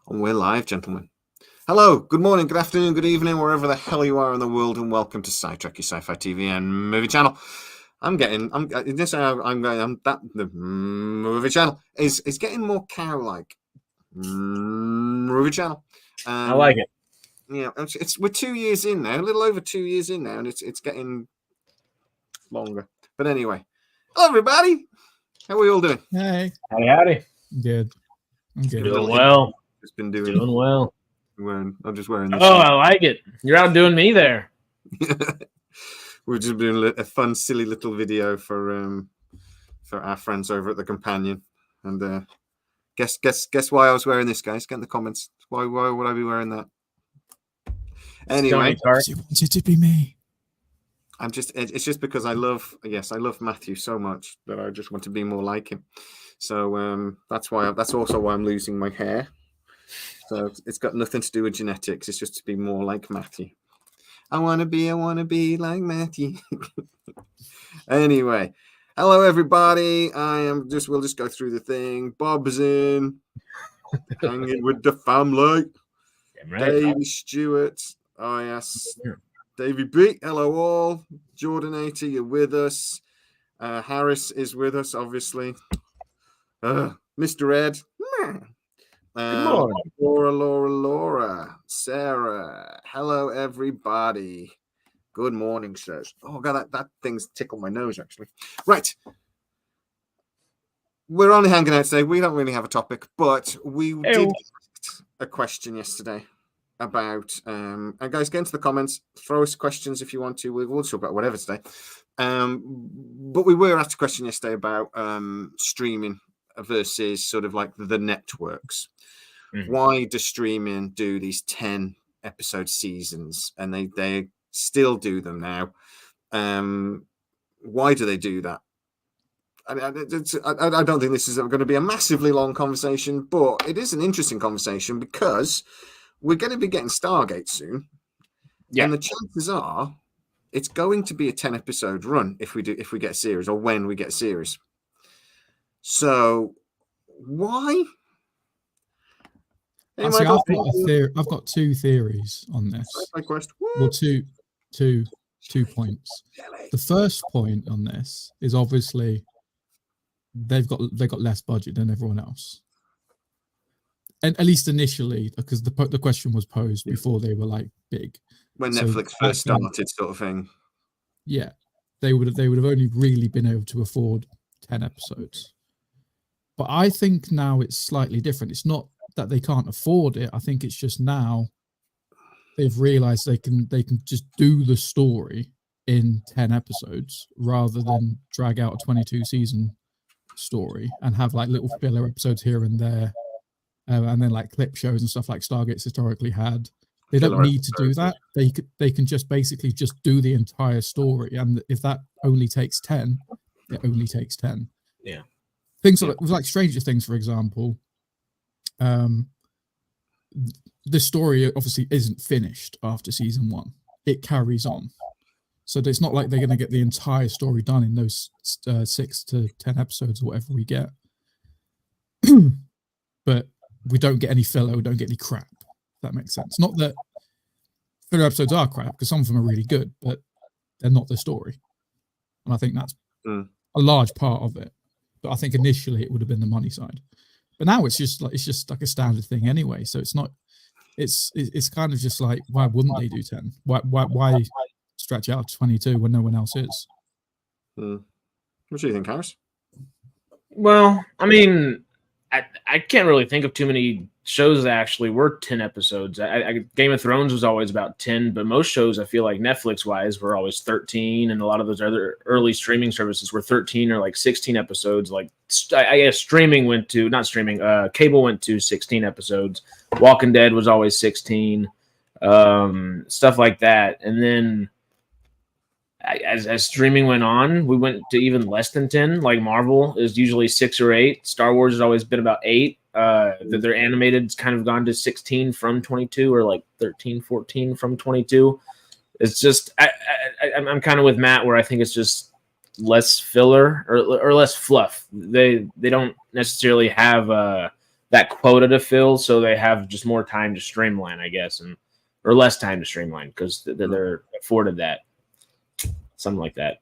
And we're live, gentlemen. Hello, good morning, good afternoon, good evening, wherever the hell you are in the world, and welcome to SciTrek, your sci-fi TV and movie channel. The movie channel is getting more cow-like. Movie channel. I like it. Yeah, we're 2 years in now, a little over 2 years in now, and it's getting longer. But anyway, hello everybody. How are we all doing? Hey. Howdy. Good. I'm good. Doing well. Just been doing well. I'm just wearing this. Oh, I like it. You're outdoing me there. We're just doing a fun, silly little video for our friends over at the Companion. And guess why I was wearing this, guys? Get in the comments. Why would I be wearing that? Anyway, you wanted to be me. It's just because I love Matthew so much that I just want to be more like him. So that's also why I'm losing my hair. So it's got nothing to do with genetics. It's just to be more like Matthew. I want to be like Matthew. Anyway, hello everybody. We'll just go through the thing. Bob's in, hanging with the family. Right. Davey Stewart. Oh yes. Davey B. Hello all. Jordanator, you're with us. Harris is with us, obviously. Mr. Ed. Good morning. Laura. Sarah. Hello, everybody. Good morning, sirs. Oh, God, that thing's tickled my nose, actually. Right. We're only hanging out today. We don't really have a topic, but we did ask a question yesterday about, and guys, get into the comments. Throw us questions if you want to. We'll talk about whatever today. But we were asked a question yesterday about streaming versus sort of like the networks. Why does streaming do these 10 episode seasons and they still do them now? Why do they do that? I don't think this is going to be a massively long conversation, but it is an interesting conversation because we're going to be getting Stargate soon. Yeah. And the chances are it's going to be a 10 episode run if we get a series, or when we get a series. So why? I've got two theories on this. Well, two points. The first point on this is obviously they've got less budget than everyone else, and at least initially, because the question was posed before they were like big. When Netflix first started, sort of thing. Yeah, they would have only really been able to afford 10 episodes. But I think now it's slightly different. It's not that they can't afford it. I think it's just now they've realized they can just do the story in 10 episodes rather than drag out a 22 season story and have like little filler episodes here and there, and then like clip shows and stuff like Stargate's historically had. They don't need to do that. They can just basically just do the entire story, and if that only takes 10, it only takes 10. Yeah. Things like Stranger Things, for example. The story obviously isn't finished after season 1. It carries on, so it's not like they're going to get the entire story done in those 6 to 10 episodes or whatever we get. But we don't get any filler. We don't get any crap. If that makes sense. Not that filler episodes are crap, because some of them are really good, but they're not the story. And I think that's a large part of it. But I think initially it would have been the money side. But now it's just like a standard thing anyway. So it's not. It's kind of just like, why wouldn't they do 10? Why stretch out to 22 when no one else is? What do you think, Harris? Well, I mean, I can't really think of too many shows that actually were 10 episodes. Game of Thrones was always about 10, but most shows I feel like Netflix-wise were always 13, and a lot of those other early streaming services were 13 or like 16 episodes. Like I guess cable went to 16 episodes. Walking Dead was always 16, stuff like that. And then as streaming went on, we went to even less than 10. Like Marvel is usually 6 or 8. Star Wars has always been about 8. Their animated's kind of gone to 16 from 22, or like 13, 14 from 22. It's just I'm kind of with Matt, where I think it's just less filler or less fluff. They don't necessarily have that quota to fill, so they have just more time to streamline, I guess, or less time to streamline because they're afforded that, something like that.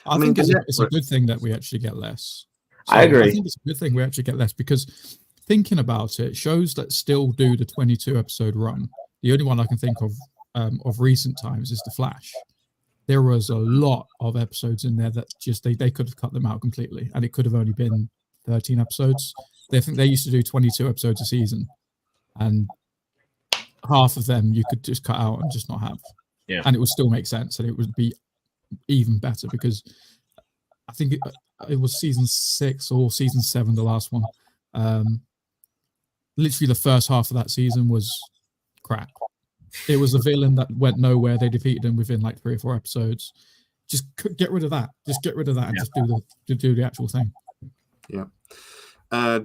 I think it's a good thing that we actually get less. So I agree. I think it's a good thing we actually get less because thinking about it, shows that still do the 22 episode run. The only one I can think of recent times is The Flash. There was a lot of episodes in there that just they could have cut them out completely, and it could have only been 13 episodes. They think they used to do 22 episodes a season, and half of them you could just cut out and just not have. Yeah, and it would still make sense, and it would be even better because I think it was season 6 or season 7, the last one. Literally the first half of that season was crap. It was a villain that went nowhere. They defeated him within like 3 or 4 episodes. Just get rid of that. Just get rid of that and just do the actual thing. Yeah.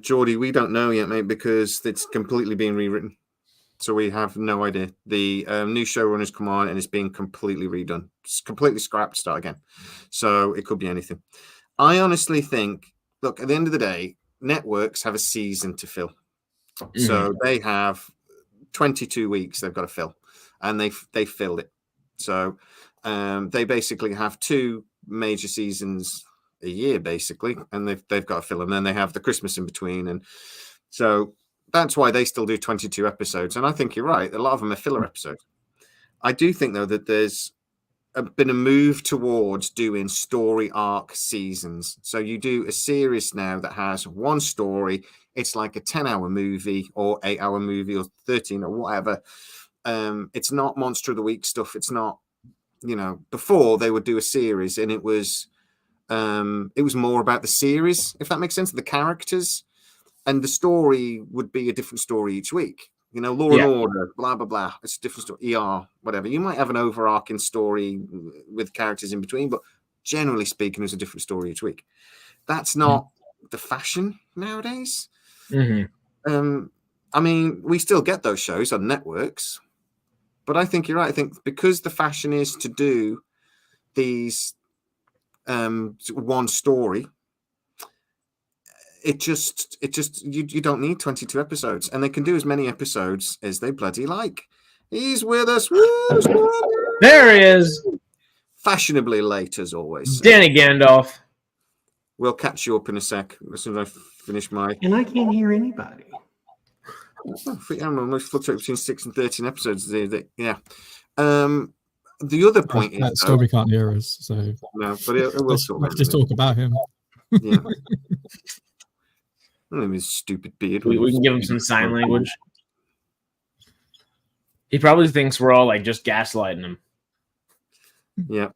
Geordie, we don't know yet, mate, because it's completely being rewritten. So we have no idea. The new showrunners come on and it's being completely redone. It's completely scrapped, start again. So it could be anything. I honestly think, look, at the end of the day, networks have a season to fill. Mm-hmm. So they have 22 weeks they've got to fill, and they filled it. So they basically have 2 major seasons a year, basically, and they've got to fill them. And then they have the Christmas in between, and so that's why they still do 22 episodes. And I think you're right. A lot of them are filler episodes. I do think, though, that there's been a move towards doing story arc seasons. So you do a series now that has one story. It's like a 10-hour movie or 8-hour movie or 13 or whatever. It's not Monster of the Week stuff. It's not, before they would do a series and it was more about the series, if that makes sense, the characters, and the story would be a different story each week. Law and Order, blah, blah, blah. It's a different story, ER, whatever. You might have an overarching story with characters in between, but generally speaking, it's a different story each week. That's not the fashion nowadays. Mm-hmm. I mean, we still get those shows on networks, but I think you're right. I think because the fashion is to do these one story, it just you don't need 22 episodes, and they can do as many episodes as they bloody like. He's with us. There he is. Fashionably late as always. Danny Gandalf. We'll catch you up in a sec as soon as I finish my. And I can't hear anybody. I'm almost fluctuating between 6 and 13 episodes. Yeah. The other point is Stormy can't hear us, so no, but it will let's just talk about him. Yeah. His stupid beard. We can give him some sign language. He probably thinks we're all like just gaslighting him. Yeah.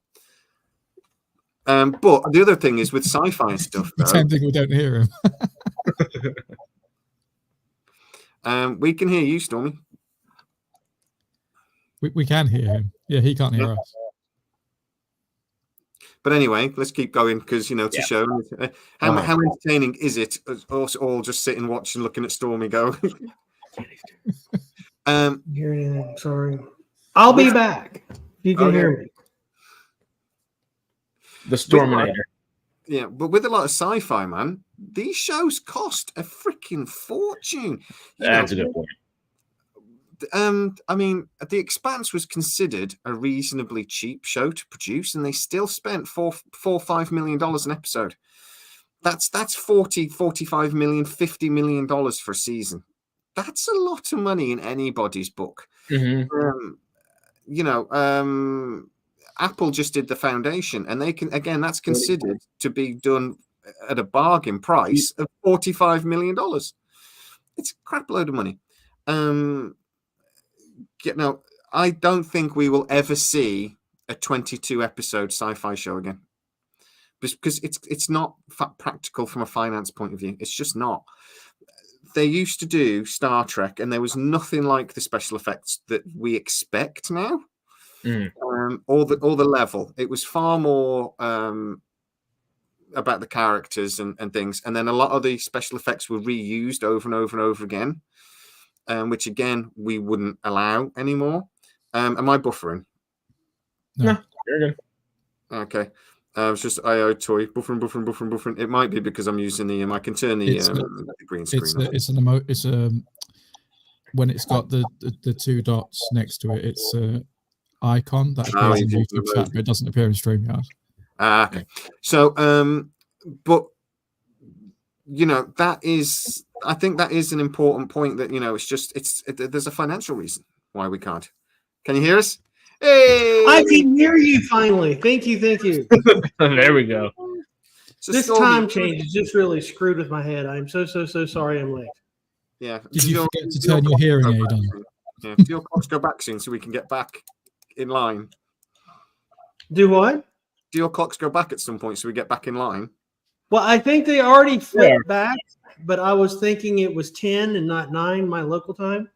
But the other thing is with sci-fi stuff, pretending we don't hear him. We can hear you, Stormy. We can hear him. Yeah, he can't hear us. But anyway, let's keep going because it's a show. How entertaining is it? Us all just sitting, watching, looking at Stormy go. Hear anything? Sorry. I'll be back. You can hear me. The Storminator. Yeah, but with a lot of sci-fi, man, these shows cost a freaking fortune. That's a good point. I mean, The Expanse was considered a reasonably cheap show to produce, and they still spent $4-5 million an episode. That's $40, $45 million, $50 million for a season. That's a lot of money in anybody's book. Mm-hmm. Apple just did the Foundation, and they can, again, that's considered to be done at a bargain price of $45 million. It's a crap load of money. I don't think we will ever see a 22 episode sci-fi show again, because it's not practical from a finance point of view. It's just not. They used to do Star Trek, and there was nothing like the special effects that we expect now. Or the level. It was far more about the characters and things, and then a lot of the special effects were reused over and over and over again, which again we wouldn't allow anymore. Am I buffering? No, you're good. Okay. It's just IO toy buffering. It might be because I'm using the. I can turn the green screen off. It's when it's got the two dots next to it. It's a icon that appears in YouTube chat, but it doesn't appear in StreamYard. Okay. So, but that is. I think that is an important point. That it's just there's a financial reason why we can't. Can you hear us? Hey! I can hear you finally. Thank you. There we go. This time change is just really screwed with my head. I'm so sorry I'm late. Yeah. Did you forget to turn your hearing aid on? Yeah. Do your clocks go back soon so we can get back in line? Do what? Do your clocks go back at some point so we get back in line? Well, I think they already flipped back, but I was thinking it was 10 and not 9 my local time.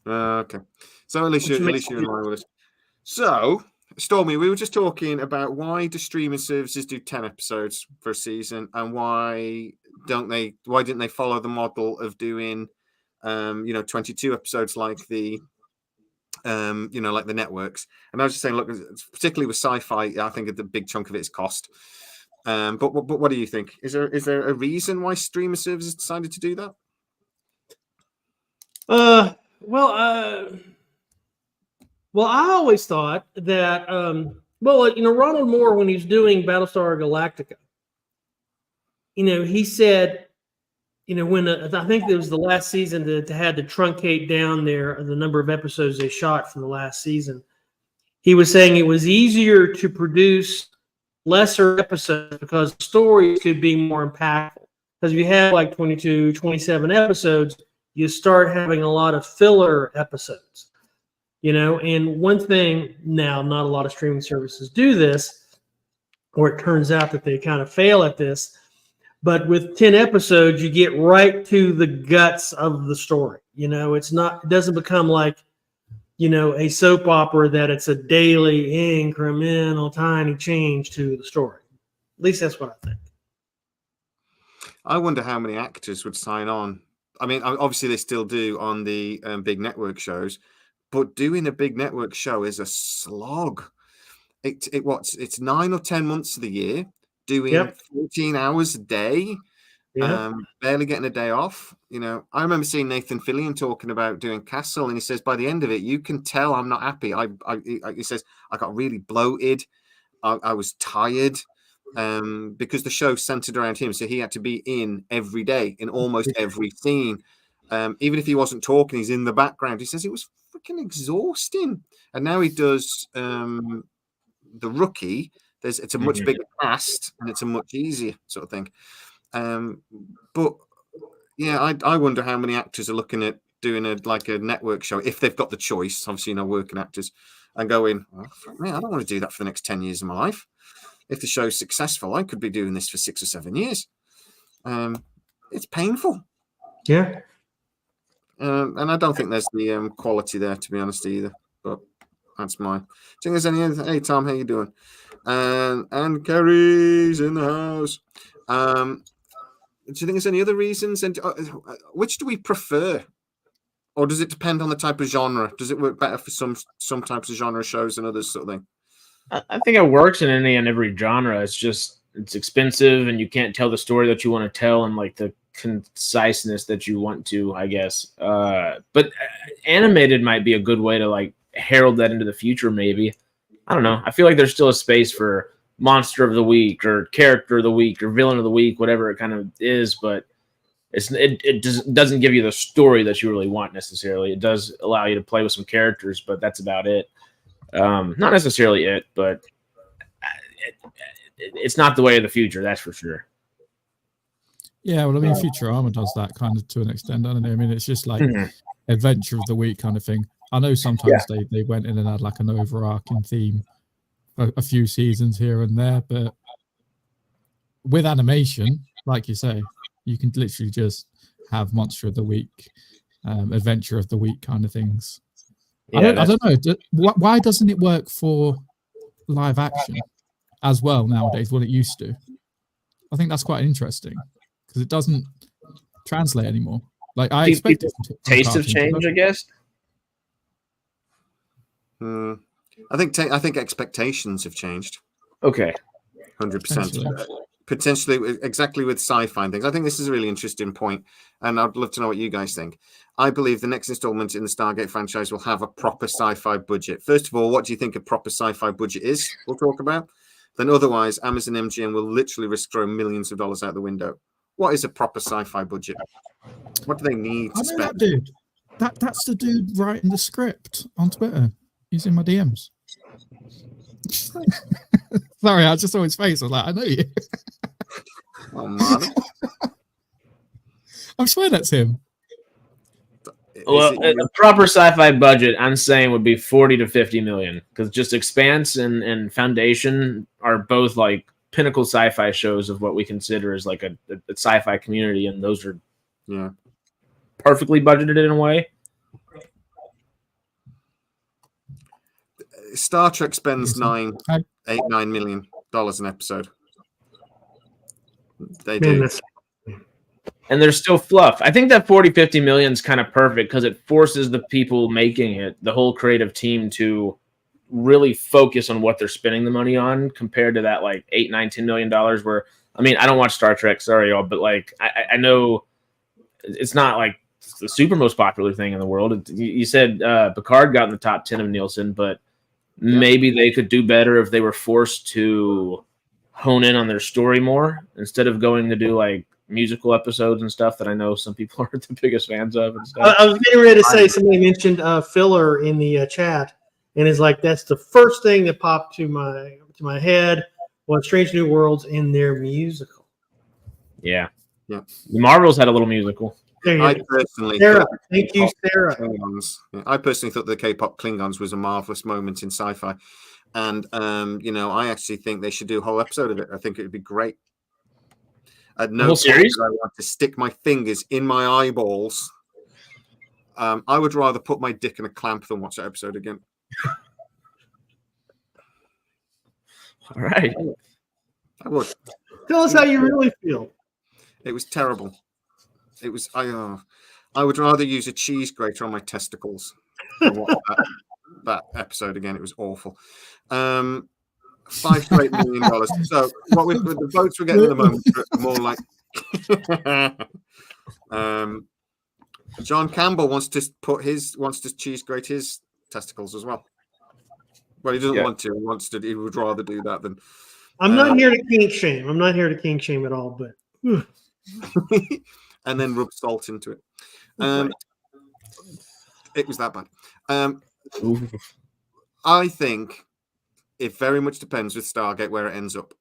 Okay. So at least you're in line with us. So, Stormy, we were just talking about why do streaming services do 10 episodes for a season, and why didn't they follow the model of doing 22 episodes like the like the networks. And I was just saying, look, particularly with sci-fi, I think the big chunk of it is cost. But what do you think? Is there a reason why streaming services decided to do that? Well, I always thought that, Ronald Moore, when he's doing Battlestar Galactica, he said, when I think it was the last season that had to truncate down the number of episodes they shot from the last season, he was saying it was easier to produce lesser episodes because stories could be more impactful. Because if you have like 22, 27 episodes, you start having a lot of filler episodes. And one thing now, not a lot of streaming services do this, or it turns out that they kind of fail at this. But with 10 episodes, you get right to the guts of the story. It doesn't become like, a soap opera that it's a daily incremental tiny change to the story. At least that's what I think. I wonder how many actors would sign on. I mean, obviously they still do on the big network shows. But doing a big network show is a slog. It's 9 or 10 months of the year, doing 14 hours a day, barely getting a day off. I remember seeing Nathan Fillion talking about doing Castle, and he says by the end of it, you can tell I'm not happy. He says I got really bloated. I was tired because the show centered around him, so he had to be in every day in almost every scene. Even if he wasn't talking, he's in the background. He says it was freaking exhausting. And now he does the Rookie. It's a much bigger cast and it's a much easier sort of thing. But yeah, I wonder how many actors are looking at doing a network show if they've got the choice. Obviously, working actors, and going, man, I don't want to do that for the next 10 years of my life. If the show's successful, I could be doing this for 6 or 7 years. It's painful. Yeah. And I don't think there's the quality there, to be honest, either. But that's my. Do you think there's any other? Hey, Tom, how you doing? And Kerry's in the house. Do you think there's any other reasons? And which do we prefer? Or does it depend on the type of genre? Does it work better for some types of genre shows than others, sort of thing? I think it works in any and every genre. It's expensive, and you can't tell the story that you want to tell, and like the conciseness that you want to, I guess. But animated might be a good way to herald that into the future. Maybe, I don't know. I feel like there's still a space for monster of the week or character of the week or villain of the week, whatever it kind of is. But it doesn't give you the story that you really want necessarily. It does allow you to play with some characters, but that's about it. Not necessarily it, but it's not the way of the future. That's for sure. Yeah, well, I mean, Futurama does that kind of to an extent, doesn't it? I mean, it's just like adventure of the week kind of thing. I know sometimes they went in and had like an overarching theme, a few seasons here and there, but with animation, like you say, you can literally just have monster of the week, adventure of the week kind of things. Yeah, I don't know. Why doesn't it work for live action as well nowadays? What it used to. I think that's quite interesting because it doesn't translate anymore. Like I expect taste of change, I guess. I think expectations have changed. Okay. 100%. Potentially, exactly with sci-fi and things. I think this is a really interesting point, and I'd love to know what you guys think. I believe the next installment in the Stargate franchise will have a proper sci-fi budget. First of all, what do you think a proper sci-fi budget is? We'll talk about. Then otherwise, Amazon MGM will literally risk throwing millions of dollars out the window. What is a proper sci-fi budget? What do they need to spend? That dude. That's the dude writing the script on Twitter. He's in my DMs. Sorry, I just saw his face. I was like, I know you. Oh, man. I'm sure that's him. Well, a proper sci-fi budget, I'm saying, would be 40 to 50 million, because just Expanse and Foundation are both like pinnacle sci-fi shows of what we consider as like a sci-fi community, and those are perfectly budgeted in a way. Star Trek spends $9 million an episode. They do. And there's still fluff. I think that 40, 50 million is kind of perfect because it forces the people making it, the whole creative team, to really focus on what they're spending the money on, compared to that like $8, $9, $10 million where, I mean, I don't watch Star Trek, sorry y'all, but like I know it's not like the super most popular thing in the world. You said Picard got in the top 10 of Nielsen, but maybe they could do better if they were forced to hone in on their story more instead of going to do like musical episodes and stuff that I know some people are the biggest fans of and stuff. I was getting ready to say, somebody mentioned filler in the chat, and it's like that's the first thing that popped to my head was Strange New Worlds in their musical. Yeah. The Marvels had a little musical. I personally Sarah, thank you, Sarah. I personally thought the K-pop Klingons was a marvelous moment in sci-fi, and I actually think they should do a whole episode of it. I think it would be great. At no point series? I want to stick my fingers in my eyeballs. I would rather put my dick in a clamp than watch that episode again. All right. I would. Tell us how you really feel. It was terrible. It was. I would rather use a cheese grater on my testicles than watch that episode again. It was awful. $5 to $8 million. So what with the votes we're getting at the moment are more like John Campbell wants to cheese grate his testicles as well. Well, he doesn't want to. He wants to. He would rather do that than. I'm not here to kink shame. I'm not here to kink shame at all. But and then rub salt into it. It was that bad. I think it very much depends with Stargate where it ends up.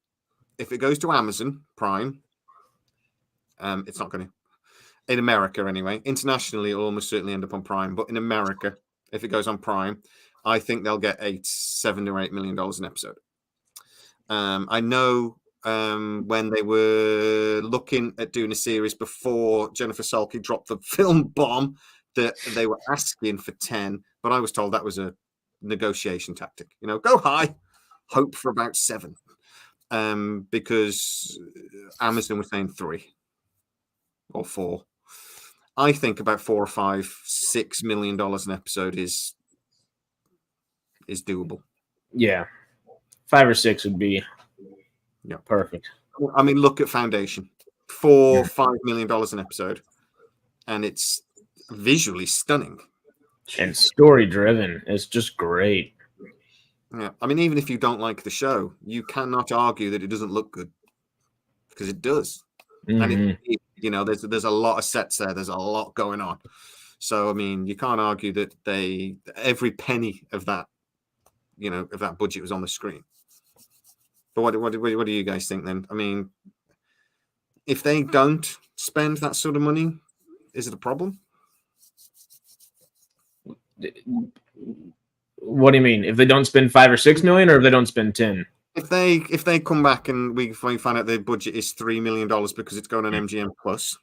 If it goes to Amazon Prime, it's not going to. In America, anyway. Internationally, it'll almost certainly end up on Prime. But in America, if it goes on Prime, I think they'll get $7 to $8 million an episode. I know when they were looking at doing a series before Jennifer Salke dropped the film bomb, that they were asking for 10, but I was told that was a negotiation tactic. Go high, hope for about 7, because Amazon was saying 3 or 4. I think about $4 or $5, $6 million an episode is doable. Yeah, 5 or 6 would be perfect. I mean, look at Foundation, $4-5 million an episode, and it's visually stunning and story driven. It's just great. Yeah, I mean, even if you don't like the show, you cannot argue that it doesn't look good, because it does. And there's a lot of sets there. There's a lot going on. So I mean, you can't argue that every penny of that, of that budget was on the screen. But what do you guys think then? I mean, if they don't spend that sort of money, is it a problem? What do you mean? If they don't spend 5 or 6 million, or if they don't spend 10? If they come back and we find out their budget is $3 million because it's going on MGM Plus,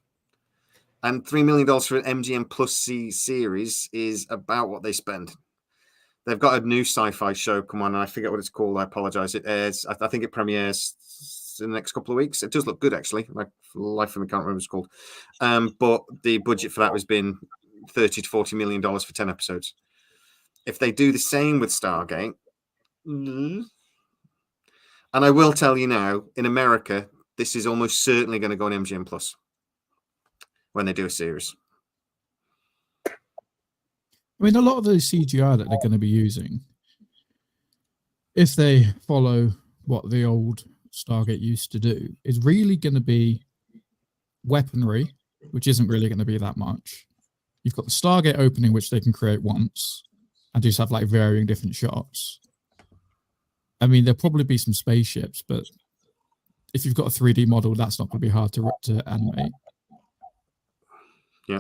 and $3 million for an MGM Plus series is about what they spend. They've got a new sci-fi show come on, and I forget what it's called. I apologize. It airs. I think it premieres in the next couple of weeks. It does look good, actually. My life, I can't remember what it's called. But the budget for that has been $30 to $40 million for 10 episodes. If they do the same with Stargate, And I will tell you now, in America, this is almost certainly going to go on MGM Plus when they do a series. I mean, a lot of the CGI that they're going to be using, if they follow what the old Stargate used to do, is really going to be weaponry, which isn't really going to be that much. You've got the Stargate opening, which they can create once and just have like varying different shots. I mean, there'll probably be some spaceships, but if you've got a 3D model, that's not going to be hard to animate. Yeah.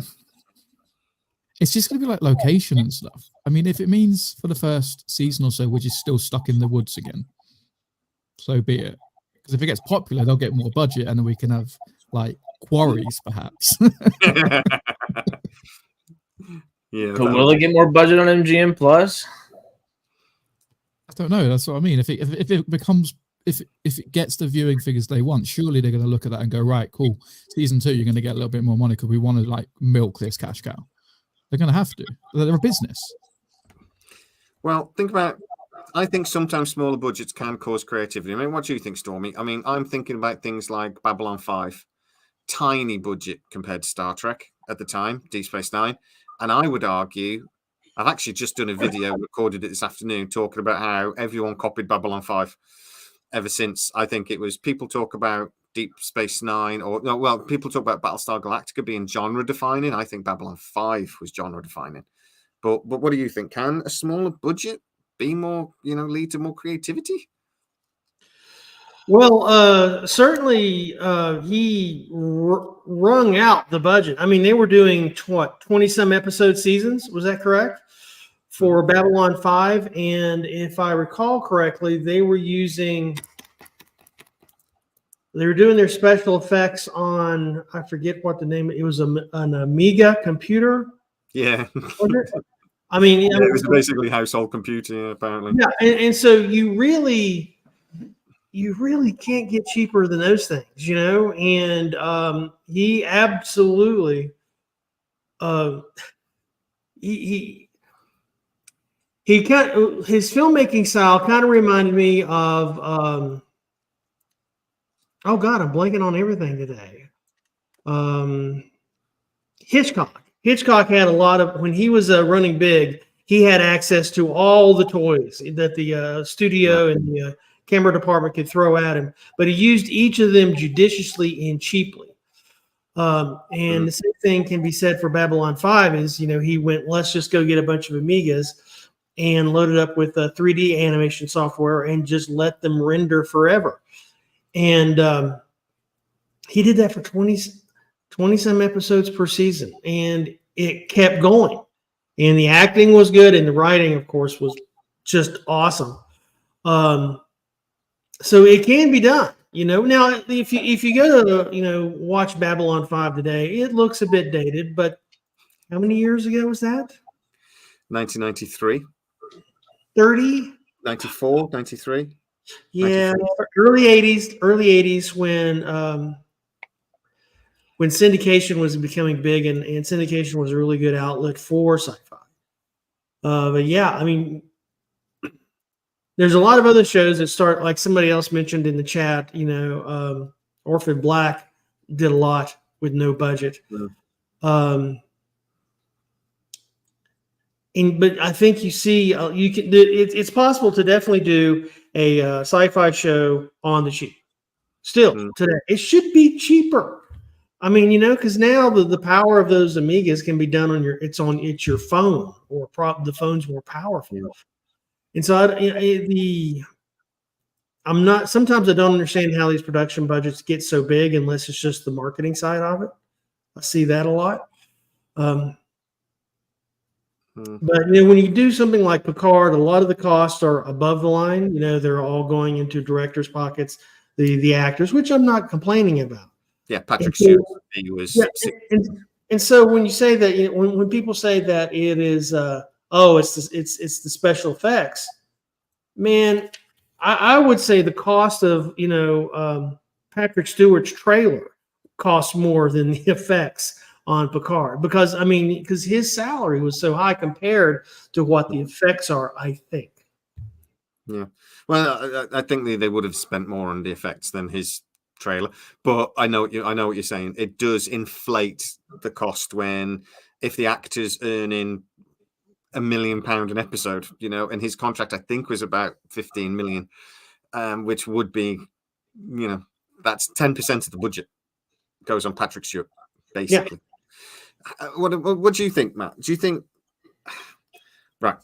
It's just going to be like location and stuff. I mean, if it means for the first season or so, we're just still stuck in the woods again, so be it. Because if it gets popular, they'll get more budget and then we can have like quarries, perhaps. Yeah. But will it get more budget on MGM Plus? I don't know. That's what I mean. If it becomes, if it gets the viewing figures they want, surely they're going to look at that and go, right, cool. Season 2, you're going to get a little bit more money because we want to like milk this cash cow. They're going to have to. They're a business. Well, think about. I think sometimes smaller budgets can cause creativity. I mean, what do you think, Stormy? I mean, I'm thinking about things like Babylon 5, tiny budget compared to Star Trek at the time, Deep Space Nine, and I would argue. I've actually just done a video, recorded it this afternoon, talking about how everyone copied Babylon 5 ever since. I think it was people talk about Deep Space Nine, or no, well, people talk about Battlestar Galactica being genre defining. I think Babylon 5 was genre defining. But what do you think? Can a smaller budget be more, lead to more creativity? Well, certainly he wrung out the budget. I mean, they were doing 20-some episode seasons. Was that correct? For Babylon 5. And if I recall correctly, they were doing their special effects on, I forget what the name, it was an Amiga computer. Yeah. I mean, it was basically household computing, apparently. Yeah. And so you really can't get cheaper than those things, and he absolutely, he kind of, his filmmaking style kind of reminded me of, oh God, I'm blanking on everything today. Hitchcock. Hitchcock had a lot of, when he was running big, he had access to all the toys that the studio and the camera department could throw at him, but he used each of them judiciously and cheaply. And the same thing can be said for Babylon 5 is, he went, let's just go get a bunch of Amigas and load it up with 3D animation software and just let them render forever. And he did that for 20-some episodes per season, and it kept going. And the acting was good, and the writing, of course, was just awesome. So it can be done, Now, if you go to watch Babylon 5 today, it looks a bit dated, but how many years ago was that? 1993. 30? 94, 93. Yeah, 93. early 80s when syndication was becoming big, and syndication was a really good outlet for sci-fi. But yeah, I mean, there's a lot of other shows that start, like somebody else mentioned in the chat, Orphan Black did a lot with no budget. Mm. But I think you see, it's possible to definitely do a sci-fi show on the cheap. Still today, it should be cheaper. I mean, because now the power of those Amigas can be done on it's your phone, or the phone's more powerful. Yeah. And so sometimes I don't understand how these production budgets get so big unless it's just the marketing side of it. I see that a lot. But when you do something like Picard, a lot of the costs are above the line. They're all going into directors' pockets, the actors, which I'm not complaining about. Yeah, Patrick Stewart, he was. Yeah, and so when you say that, when people say that it is, it's the special effects, man, I would say the cost of Patrick Stewart's trailer costs more than the effects on Picard, because his salary was so high compared to what the effects are, I think. Yeah. Well, I think they would have spent more on the effects than his trailer, but I know what you're saying. It does inflate the cost if the actor's earning £1 million an episode, and his contract I think was about 15 million, which would be, that's 10% of the budget goes on Patrick Stewart, basically. Yeah. What do you think, Matt? Do you think right?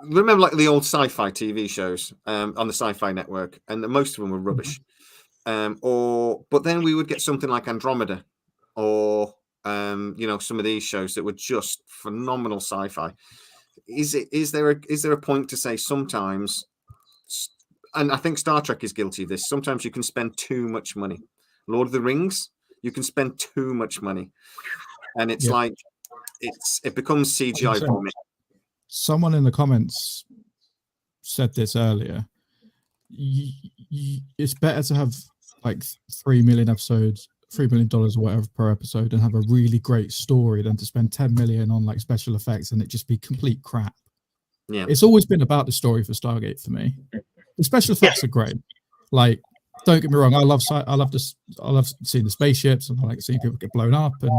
Remember, like the old sci-fi TV shows on the Sci-Fi network, and most of them were rubbish. But then we would get something like Andromeda, or some of these shows that were just phenomenal sci-fi. Is there a point to say sometimes, and I think Star Trek is guilty of this, sometimes you can spend too much money. Lord of the Rings, you can spend too much money, and it's like it becomes CGI vomit. Someone in the comments said this earlier. It's better to have like 3 million episodes, $3 million or whatever per episode, and have a really great story than to spend 10 million on like special effects and it just be complete crap. Yeah, it's always been about the story for Stargate for me. The special effects are great. Like, don't get me wrong, I love seeing the spaceships, and I like seeing people get blown up and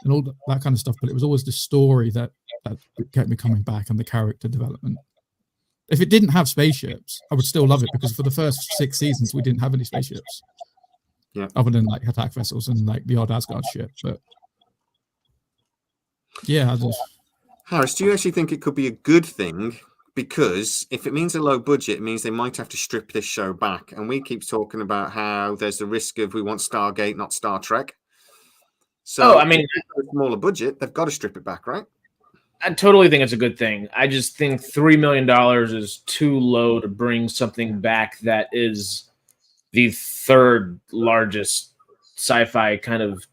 all that kind of stuff. But it was always the story that kept me coming back, and the character development. If it didn't have spaceships, I would still love it, because for the first 6 seasons we didn't have any spaceships. Yeah. Other than like attack vessels and like the odd Asgard ship. But yeah, Harris, do you actually think it could be a good thing? Because if it means a low budget, it means they might have to strip this show back. And we keep talking about how there's the risk of we want Stargate, not Star Trek. So, I mean, a smaller budget, they've got to strip it back, right? I totally think it's a good thing. I just think $3 million is too low to bring something back that is the third largest sci-fi kind of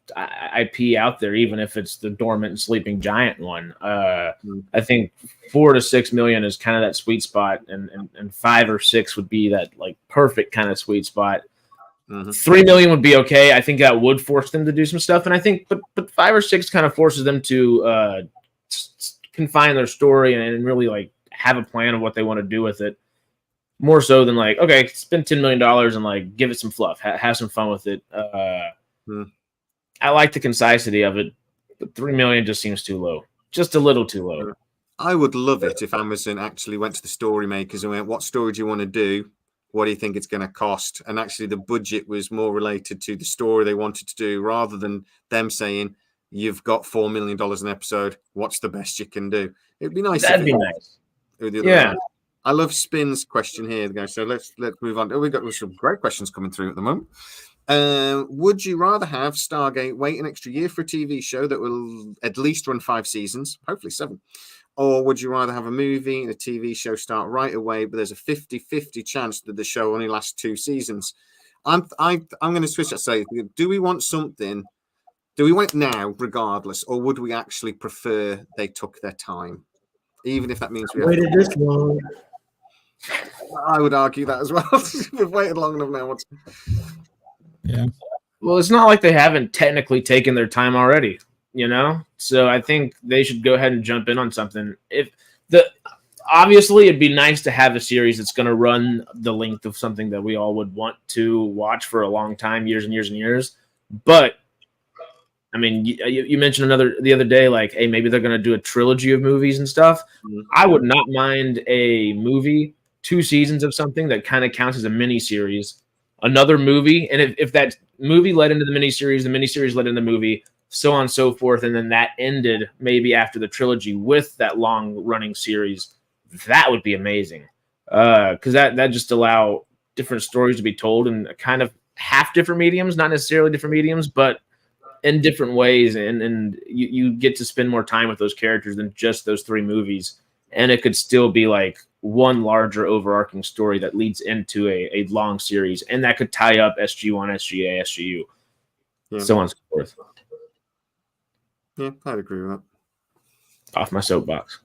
IP out there, even if it's the dormant and sleeping giant one. I think 4 to 6 million is kind of that sweet spot, and 5 or 6 would be that like perfect kind of sweet spot. 3 million would be okay. I think that would force them to do some stuff, and I think, but 5 or 6 kind of forces them to confine their story and really like have a plan of what they want to do with it. More so than like, okay, spend $10 million and like give it some fluff, have some fun with it. I like the concisity of it, but 3 million just seems too low, just a little too low. I would love it if Amazon actually went to the story makers and went, "What story do you want to do? What do you think it's going to cost?" And actually, the budget was more related to the story they wanted to do, rather than them saying, "You've got $4 million an episode. What's the best you can do?" It'd be nice. That'd be nice. Yeah. I love Spin's question here, guys. So let's move on. We've got some great questions coming through at the moment. Would you rather have Stargate wait an extra year for a TV show that will at least run 5 seasons, hopefully 7? Or would you rather have a movie and a TV show start right away, but there's a 50-50 chance that the show only lasts 2 seasons? I'm going to switch that. Say, do we want something? Do we want it now, regardless, or would we actually prefer they took their time, even if that means we waited this long? I would argue that as well. We've waited long enough now. Yeah. Well, it's not like they haven't technically taken their time already, So I think they should go ahead and jump in on something. Obviously, it'd be nice to have a series that's going to run the length of something that we all would want to watch for a long time, years and years and years. But I mean, you mentioned the other day, like, hey, maybe they're going to do a trilogy of movies and stuff. I would not mind a movie, 2 seasons of something that kind of counts as a mini series, another movie, and if that movie led into the miniseries led into the movie, so on and so forth, and then that ended maybe after the trilogy with that long running series, that would be amazing. Because that just allow different stories to be told in kind of half different mediums, not necessarily different mediums, but in different ways, and you get to spend more time with those characters than just those 3 movies, and it could still be like one larger overarching story that leads into a long series, and that could tie up SG1, SGA, SGU, so on and so forth. Yeah, I'd agree with that. Off my soapbox.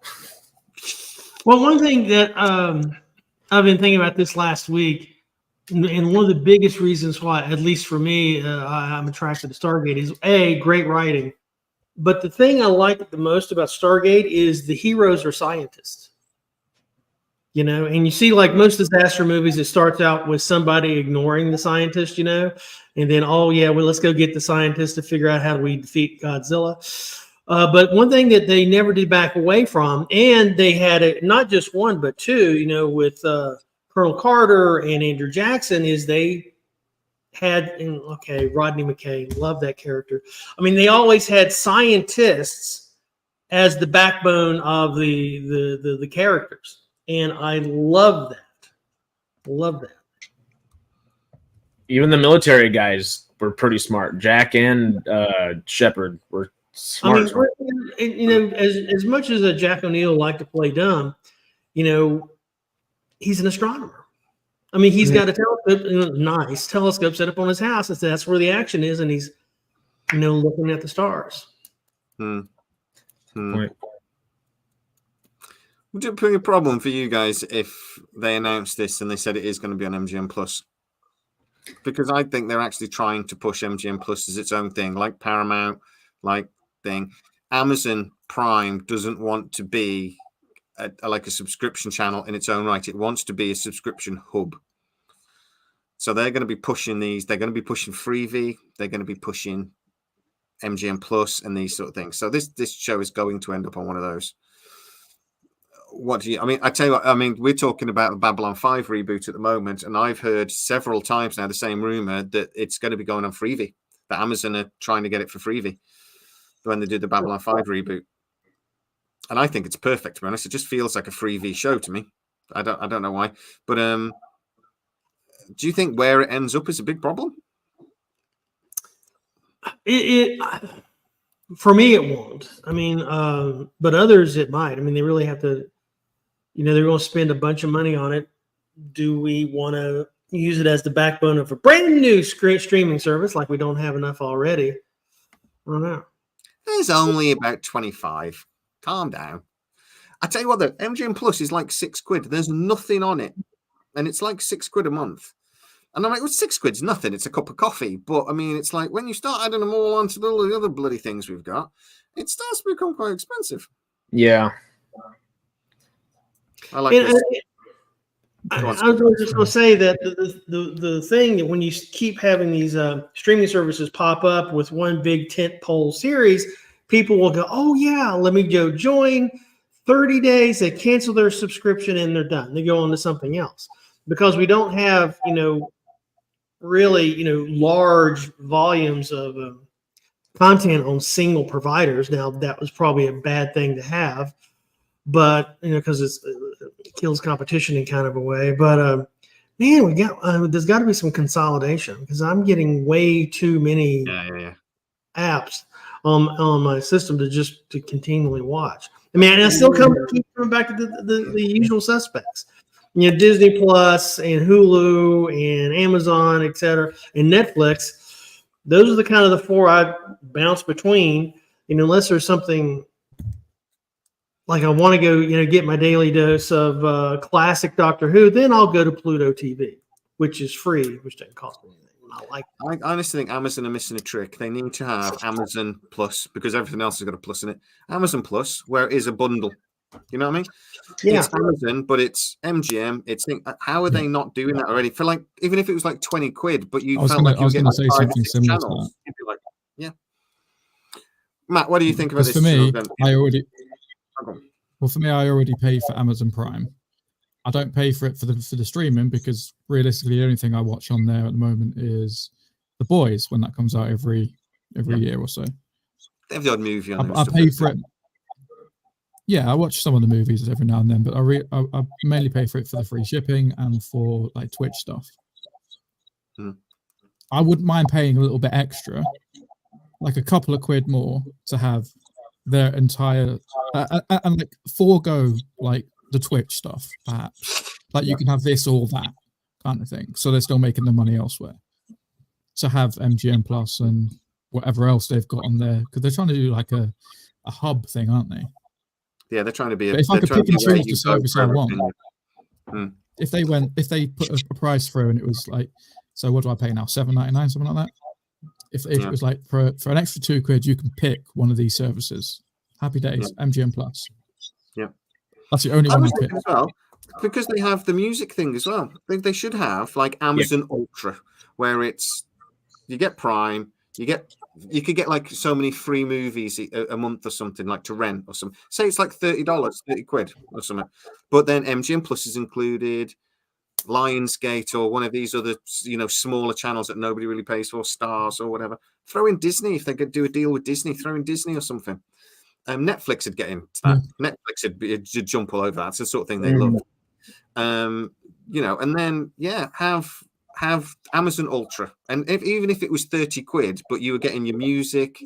Well, one thing that I've been thinking about this last week, and one of the biggest reasons why, at least for me, I'm attracted to Stargate is great writing. But the thing I like the most about Stargate is the heroes are scientists. And you see, like most disaster movies, it starts out with somebody ignoring the scientist, and then, oh yeah, well, let's go get the scientist to figure out how we defeat Godzilla. But one thing that they never did back away from, and they had it not just one but two, with Colonel Carter and Andrew Jackson, is they had, Rodney McKay, love that character. I mean, they always had scientists as the backbone of the characters. And I love that. Love that. Even the military guys were pretty smart. Jack and Shepard were smart. I mean, as much as a Jack O'Neill liked to play dumb, he's an astronomer. I mean, he's got a telescope, nice telescope set up on his house. And that's where the action is, and he's, looking at the stars. Point. Would it be a problem for you guys if they announced this and they said it is going to be on MGM Plus? Because I think they're actually trying to push MGM Plus as its own thing, like Paramount, like thing. Amazon Prime doesn't want to be like a subscription channel in its own right. It wants to be a subscription hub. So they're going to be pushing these. They're going to be pushing Freevee. They're going to be pushing MGM Plus and these sort of things. So this show is going to end up on one of those. I tell you what, we're talking about the Babylon 5 reboot at the moment, and I've heard several times now the same rumor that it's going to be going on Freevee, that Amazon are trying to get it for Freevee when they do the Babylon 5 reboot. And I think it's perfect, to be honest. It just feels like a Freevee show to me. I don't know why. But do you think where it ends up is a big problem? For me, it won't. But others, it might. They really have to, they're going to spend a bunch of money on it. Do we want to use it as the backbone of a brand new streaming service like we don't have enough already? I don't know. There's only about 25. Calm down. I tell you what, though, MGM Plus is like £6. There's nothing on it. And it's like £6 a month. And I'm like, well, £6's nothing. It's a cup of coffee. But it's like when you start adding them all onto all the other bloody things we've got, it starts to become quite expensive. Yeah. I like this. I was just going to say that the thing that when you keep having these streaming services pop up with one big tentpole series, people will go, oh, yeah, let me go join. 30 days, they cancel their subscription and they're done. They go on to something else. Because we don't have, really, large volumes of content on single providers. Now, that was probably a bad thing to have, but, because it kills competition in kind of a way. But, man, there's got to be some consolidation because I'm getting way too many apps on my system to continually watch. And I still keep coming back to the usual suspects. Disney Plus and Hulu and Amazon, etc., and Netflix. Those are the kind of the four I bounce between. Unless there's something like I want to go, get my daily dose of classic Doctor Who, then I'll go to Pluto TV, which is free, which doesn't cost me anything. I honestly think Amazon are missing a trick. They need to have Amazon Plus because everything else has got a plus in it. Amazon Plus, where it is a bundle. You know what I mean? Yeah. It's Amazon, but it's MGM. How are they not doing that already? For like, even if it was like £20, but you felt like you were getting say something similar to that. You'd be like, yeah. Matt, what do you think about this? For me, I already pay for Amazon Prime. I don't pay for it for the streaming because realistically, the only thing I watch on there at the moment is The Boys when that comes out every year or so. They have the odd movie on there. I pay for it. Yeah, I watch some of the movies every now and then, but I mainly pay for it for the free shipping and for like Twitch stuff. I wouldn't mind paying a little bit extra, like a couple of quid more, to have their entire and like forego like the Twitch stuff, perhaps. Like you can have this or that kind of thing, so they're still making the money elsewhere. To have MGM Plus and whatever else they've got on there, because they're trying to do like a hub thing, aren't they? Yeah, they're trying to be. If I could pick and choose the service I want, if they put a price through and it was like, so what do I pay now? $7.99, something like that. If it was like for an extra £2, you can pick one of these services. Happy days, MGM Plus. Yeah, that's the only one I pick. As well, because they have the music thing as well. They should have like Amazon Ultra, where it's you get Prime, you could get like so many free movies a month or something, like to rent or something. Say it's like $30, 30 quid or something. But then MGM Plus is included, Lionsgate or one of these other, smaller channels that nobody really pays for, Stars or whatever. Throw in Disney if they could do a deal with Disney. Throw in Disney or something. Netflix would get into that. Netflix would jump all over that. It's the sort of thing they love. And then have Amazon Ultra, and even if it was 30 quid, but you were getting your music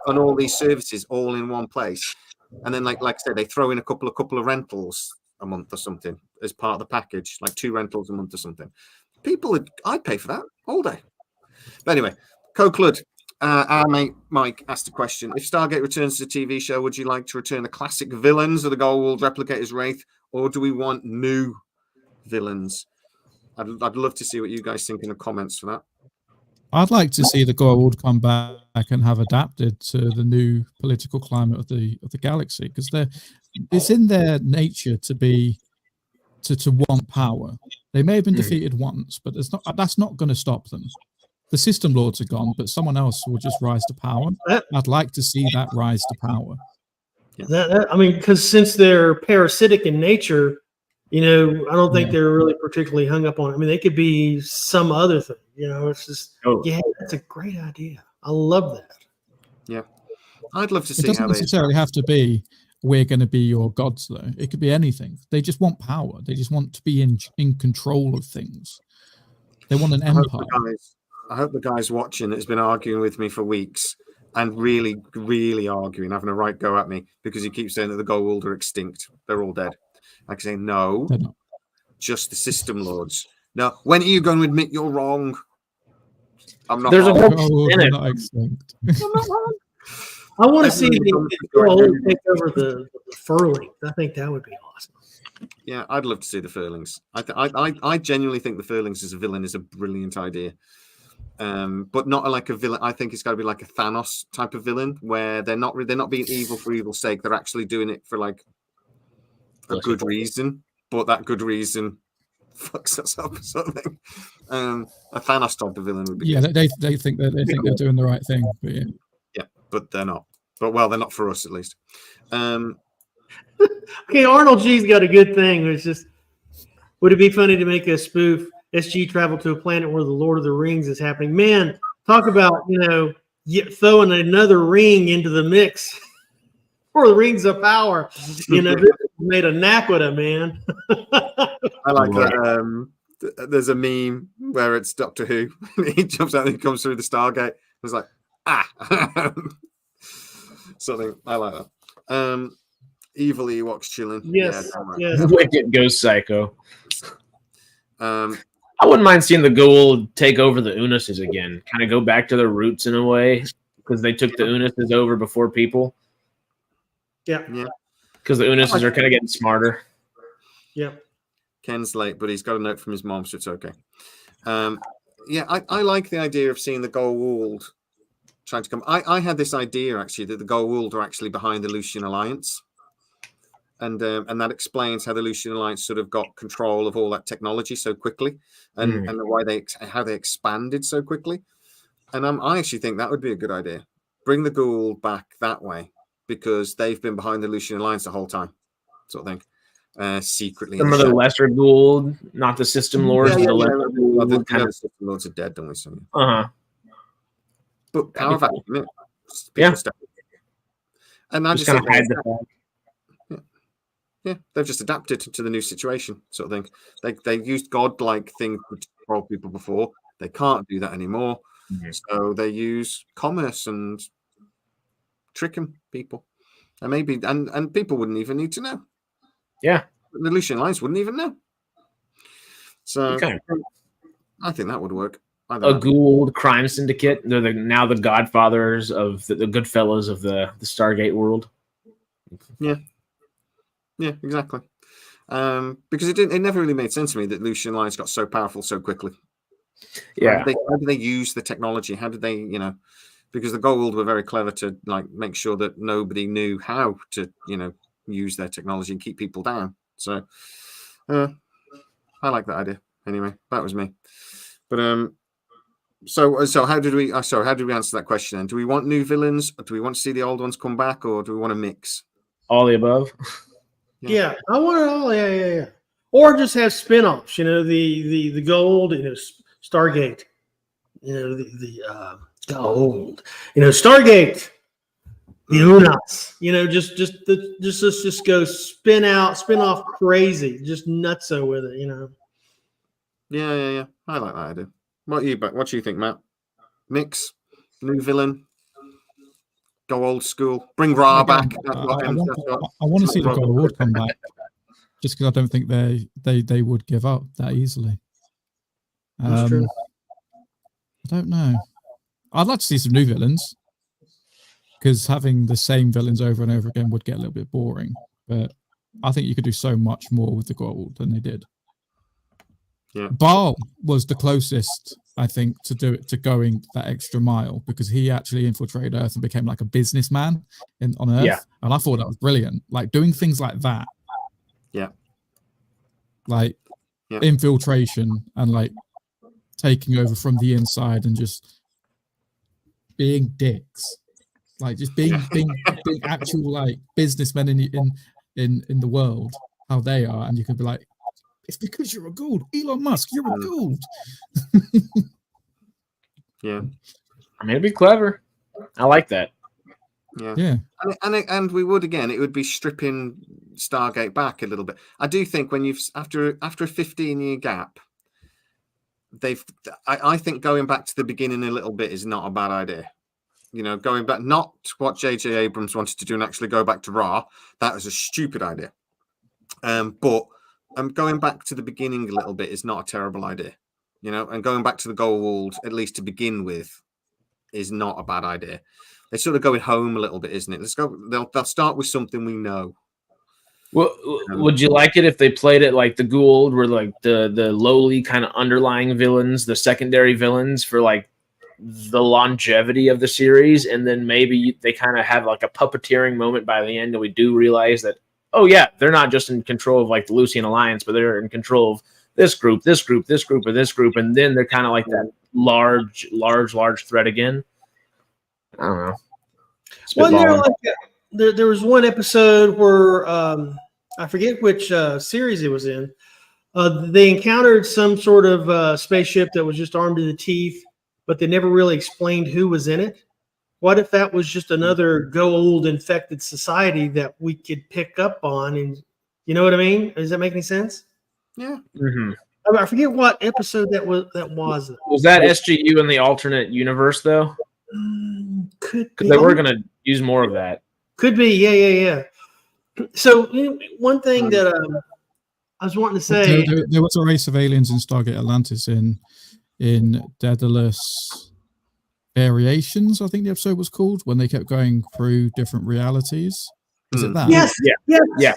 and all these services all in one place, and then like I said, they throw in a couple of rentals a month or something as part of the package, like 2 rentals a month or something. I'd pay for that all day. But anyway, Coke our mate Mike asked a question: if Stargate returns to the TV show, would you like to return the classic villains of the Goa'uld, Replicators, Wraith, or do we want new villains? I'd love to see what you guys think in the comments for that. I'd like to see the Goa'uld come back and have adapted to the new political climate of the galaxy, because it's in their nature to want power. They may have been defeated once, but that's not going to stop them. The system lords are gone, but someone else will just rise to power. I'd like to see that rise to power. Because since they're parasitic in nature, I don't think they're really particularly hung up on it. They could be some other thing. It's just, that's a great idea. I love that. Yeah. I'd love to see. It doesn't necessarily have to be, we're going to be your gods, though. It could be anything. They just want power. They just want to be in control of things. They want an empire. I hope the guys watching that's been arguing with me for weeks and really, really arguing, having a right go at me because he keeps saying that the Goa'uld are extinct. They're all dead. I can say, no, just the system lords. No, when are you going to admit you're wrong? I'm not. There's a whole not extinct. I want to see the Goa'uld take over the Furlings. I think that would be awesome. Yeah, I'd love to see the Furlings. I genuinely think the Furlings as a villain is a brilliant idea. But not like a villain. I think it's got to be like a Thanos type of villain, where they're not being evil for evil's sake. They're actually doing it for like a good reason, but that good reason fucks us up or something. A Thanos type of villain would be. Yeah, they think they're doing the right thing, but yeah, but they're not. But they're not for us at least. Okay, Arnold G's got a good thing. It's just, would it be funny to make a spoof? SG travel to a planet where the Lord of the Rings is happening. Man, talk about throwing another ring into the mix for the Rings of Power. This made a Naquita, man. I like that. There's a meme where it's Doctor Who. He jumps out and he comes through the Stargate. It's like something. I like that. Evil Ewoks chilling. Yes. Wicked goes psycho. I wouldn't mind seeing the Goa'uld take over the Unuses again. Kind of go back to their roots in a way, because they took the Unuses over before people. Yeah. Because the Unuses are kind of getting smarter. Yeah. Ken's late, but he's got a note from his mom, so it's okay. I like the idea of seeing the Goa'uld trying to come. I had this idea actually that the Goa'uld are actually behind the Lucian Alliance. And that explains how the Lucian Alliance sort of got control of all that technology so quickly, and how they expanded so quickly. And I actually think that would be a good idea. Bring the Goa'uld back that way, because they've been behind the Lucian Alliance the whole time, sort of thing, secretly. Some of the lesser Goa'uld, not the system lords. The system lords are dead, don't we? So. But power vacuum, and I just kind of hide the fact. Yeah, they've just adapted to the new situation, sort of thing. They used godlike things to control people before. They can't do that anymore. So they use commerce and tricking people. And maybe and people wouldn't even need to know. Yeah. The Lucian Alliance wouldn't even know. So I think that would work. A Goa'uld crime syndicate. They're now the godfathers of the good fellows of the Stargate world. Yeah. Yeah, exactly. Because it never really made sense to me that Lucian Alliance got so powerful so quickly. Yeah. How did they use the technology? How did they, because the Goa'uld were very clever to make sure that nobody knew how to, use their technology and keep people down. So I like that idea. Anyway, that was me. But so how did we? Sorry, how did we answer that question? Then, do we want new villains? Or do we want to see the old ones come back, or do we want to mix? All the above. Yeah, I want it all. Yeah. Or just have spin-offs. The gold. Stargate. The gold. Stargate. The Unas. Let's just go spin off crazy, just nutso with it. Yeah. I like that idea. What do you think, Matt? Mix, new villain, go old school, bring Ra back. I want to see the gold come back, just because I don't think they would give up that easily. That's true. I don't know. I'd like to see some new villains, because having the same villains over and over again would get a little bit boring. But I think you could do so much more with the gold than they did. Yeah. Baal was the closest, I think, to going that extra mile, because he actually infiltrated Earth and became like a businessman on Earth. Yeah. And I thought that was brilliant. Like doing things like that. Yeah. Like infiltration and like taking over from the inside and just being dicks. Like just being actual like businessmen in the world, how they are, and you could be like, it's because you're a gold. Elon Musk, you're a gold. Yeah. I mean, it'd be clever. I like that. Yeah. And we would, again, it would be stripping Stargate back a little bit. I do think when after a 15-year gap, I think going back to the beginning a little bit is not a bad idea. Going back, not what J.J. Abrams wanted to do and actually go back to Ra. That was a stupid idea. But going back to the beginning a little bit is not a terrible idea. And going back to the gold, at least to begin with, is not a bad idea. They're sort of going home a little bit, isn't it? Let's go. They'll start with something we know. Well, would you like it if they played it like the Gould were like the lowly kind of underlying villains, the secondary villains for like the longevity of the series, and then maybe they kind of have like a puppeteering moment by the end, and we do realize that, oh yeah, they're not just in control of like the Lucian Alliance, but they're in control of this group, this group, this group, or this group, and then they're kind of like that large threat again. I don't know. Well, there was one episode where I forget which series it was in. They encountered some sort of spaceship that was just armed to the teeth, but they never really explained who was in it. What if that was just another gold infected society that we could pick up on? And you know what I mean? Does that make any sense? Yeah. Mm-hmm. I forget what episode that was. Was that SGU in the alternate universe though? Could be. Because they were going to use more of that. Could be. Yeah. So one thing that I was wanting to say, there was a race of aliens in Stargate Atlantis in Daedalus Variations, I think the episode was called, when they kept going through different realities. Is it that? Yes. Yeah.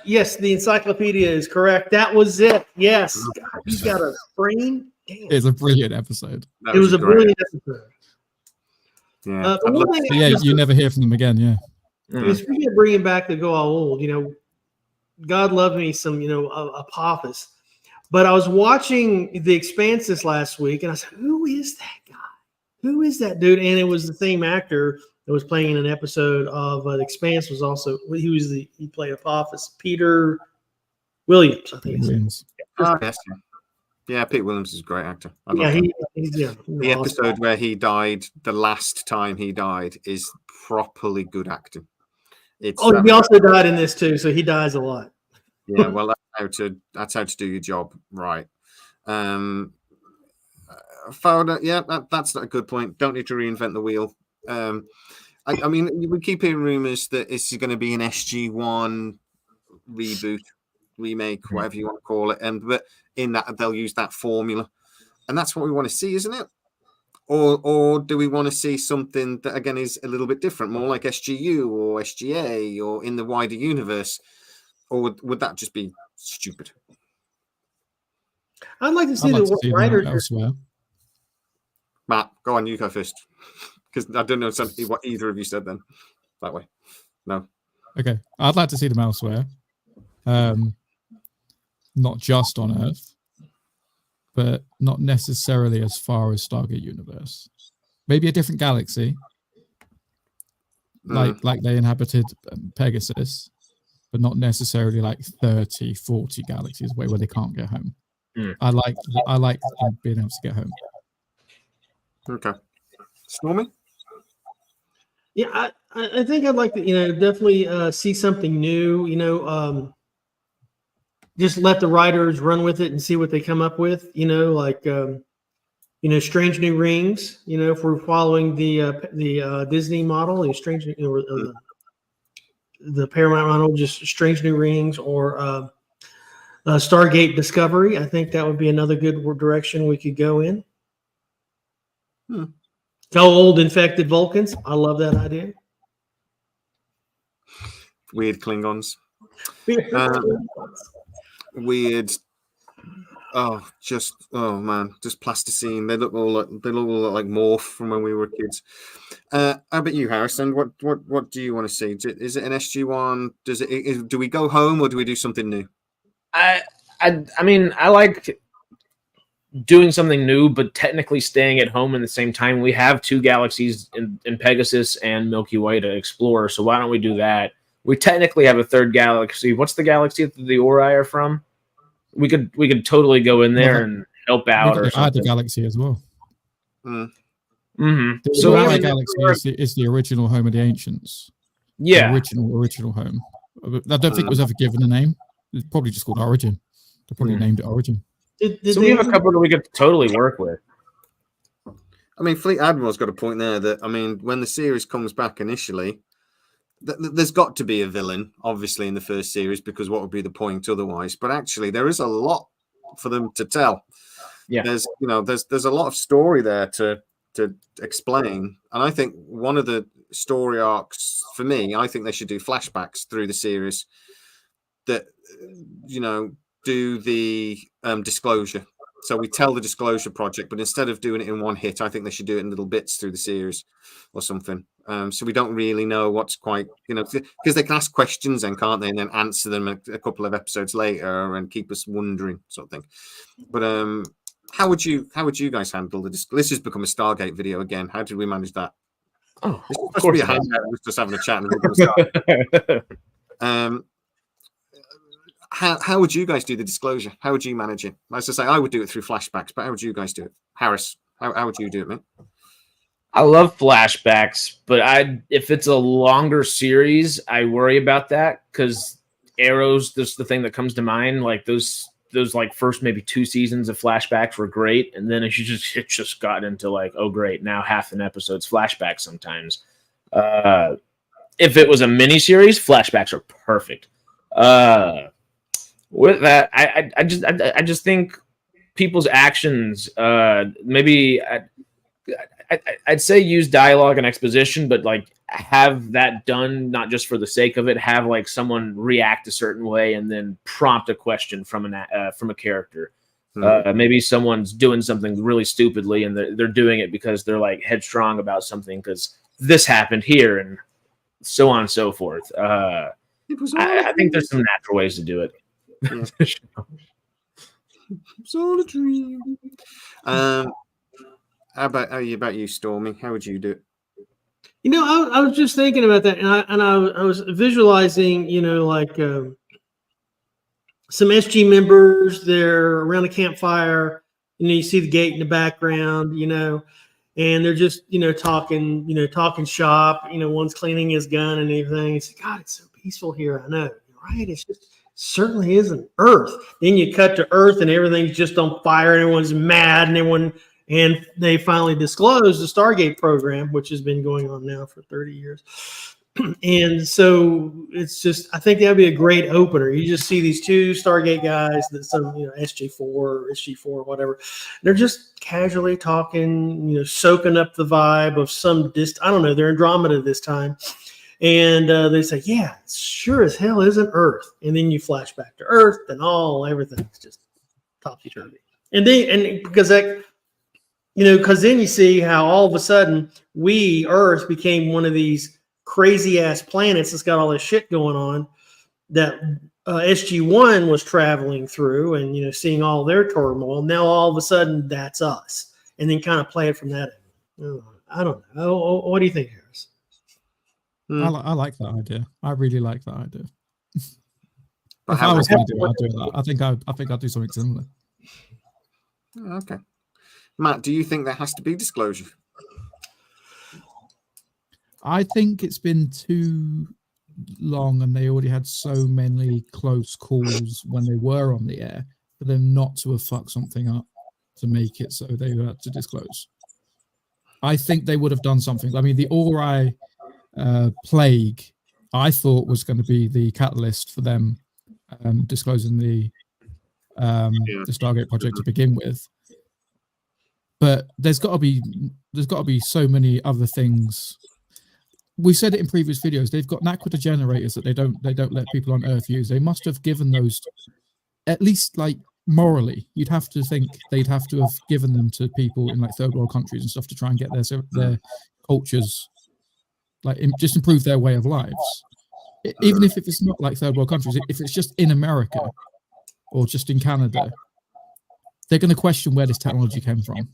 Yes, the encyclopedia is correct. That was it. Yes. God, you got a brain. Damn. It's a brilliant episode. It was a brilliant episode. Yeah. You never hear from them again. Yeah. Speaking of bringing back the go all old, God loved me some, Apophis. But I was watching The Expanse this last week, and I said, who is that guy? Who is that dude? And it was the same actor that was playing in an episode of The Expanse. He played Apophis. Peter Williams, I think. Williams. Yes. Yeah, Pete Williams is a great actor. He's the episode where he died, the last time he died, is properly good acting. He also died in this too, so he dies a lot. Yeah, well, that's how to do your job right. Fowler, that's not a good point. Don't need to reinvent the wheel. I mean, we keep hearing rumors that this is going to be an SG-1 reboot, remake, whatever you want to call it, but in that they'll use that formula, and that's what we want to see, isn't it? Or do we want to see something that again is a little bit different, more like SGU or SGA or in the wider universe? Or would that just be stupid? I'd like to see the writers elsewhere. Matt, go on, you go first, because I don't know what either of you said then. That way, no. Okay, I'd like to see them elsewhere. not just on Earth, but not necessarily as far as Stargate universe. Maybe a different galaxy, like they inhabited Pegasus, but not necessarily like 30, 40 galaxies away where they can't get home. I like them being able to get home. Okay. Stormy? Yeah, I think I'd like to, definitely see something new, just let the writers run with it and see what they come up with, Strange New Rings, if we're following the Disney model, the Paramount model, just Strange New Rings or Stargate Discovery. I think that would be another good direction we could go in. Old infected Vulcans. I love that idea. Weird Klingons. Weird. Just plasticine. They look all like Morph from when we were kids. How about you, Harrison? What do you want to see? Is it an SG-1? Do we go home or do we do something new? I mean, I like doing something new, but technically staying at home in the same time. We have two galaxies in Pegasus and Milky Way to explore, so why don't we do that? We technically have a third galaxy. What's the galaxy that the Ori are from? We could totally go in there and help out or something. Add the galaxy as well. Mm-hmm. So our galaxy is the original home of the ancients. Yeah, the original home. I don't think it was ever given a name. It's probably just called Origin. They probably named it Origin. So we have a couple that we could totally work with. I mean, Fleet Admiral's got a point there that, I mean, when the series comes back initially, there's got to be a villain, obviously, in the first series, because what would be the point otherwise? But actually, there is a lot for them to tell. Yeah, there's a lot of story there to explain, and I think one of the story arcs for me, I think they should do flashbacks through the series that do the disclosure. So we tell the disclosure project, but instead of doing it in one hit, I think they should do it in little bits through the series or something. So we don't really know what's quite, because they can ask questions then, can't they? And then answer them a couple of episodes later and keep us wondering sort of thing. But how would you guys handle this? This has become a Stargate video again. How did we manage that? Oh, this is supposed to be a hangout. We're just having a chat. And How would you guys do the disclosure? How would you manage it? As I say, I would do it through flashbacks, but how would you guys do it? Harris, how would you do it, mate? I love flashbacks, but if it's a longer series, I worry about that because Arrow's just the thing that comes to mind. Like those like first maybe 2 seasons of flashbacks were great, and then it just got into like, oh great, now half an episode's flashbacks sometimes. If it was a mini series, flashbacks are perfect. With that, I just think people's actions, maybe I'd say use dialogue and exposition, but like have that done not just for the sake of it. Have like someone react a certain way and then prompt a question from a character. Maybe someone's doing something really stupidly and they're doing it because they're like headstrong about something because this happened here and so on and so forth. I think there's some natural ways to do it. Yeah. It's all a dream. How about you, Stormy? How would you do it? I was just thinking about that, and I was visualizing, some SG members there around a campfire, and you see the gate in the background, and they're just, talking shop. One's cleaning his gun and everything. It's like, God, it's so peaceful here. I know, right? It's just certainly isn't Earth. Then you cut to Earth, and everything's just on fire, and everyone's mad, and they finally disclosed the Stargate program, which has been going on now for 30 years. And so it's just, I think that'd be a great opener. You just see these 2 Stargate guys, that some, SG4 or SG4, whatever. They're just casually talking, soaking up the vibe of some I don't know, they're Andromeda this time. And they say, yeah, it sure as hell isn't Earth. And then you flash back to Earth and everything's just topsy-turvy. And because that, because then you see how all of a sudden Earth became one of these crazy ass planets that's got all this shit going on that SG-1 was traveling through and, seeing all their turmoil. Now, all of a sudden, that's us. And then kind of play it from that end. I don't know. What do you think, Harris? I like that idea. I really like that idea. But if I was going to do it, I'd do that. I think I'd do something similar. Okay. Matt, do you think there has to be disclosure? I think it's been too long and they already had so many close calls when they were on the air for them not to have fucked something up to make it so they had to disclose. I think they would have done something. I mean, the Ori plague, I thought was going to be the catalyst for them disclosing the Stargate project to begin with. But there's got to be so many other things. We said it in previous videos. They've got Naquita generators that they don't let people on Earth use. They must have given those, at least like morally, you'd have to think they'd have to have given them to people in like third world countries and stuff to try and get their cultures, like just improve their way of lives. Even if it's not like third world countries, if it's just in America or just in Canada, they're going to question where this technology came from.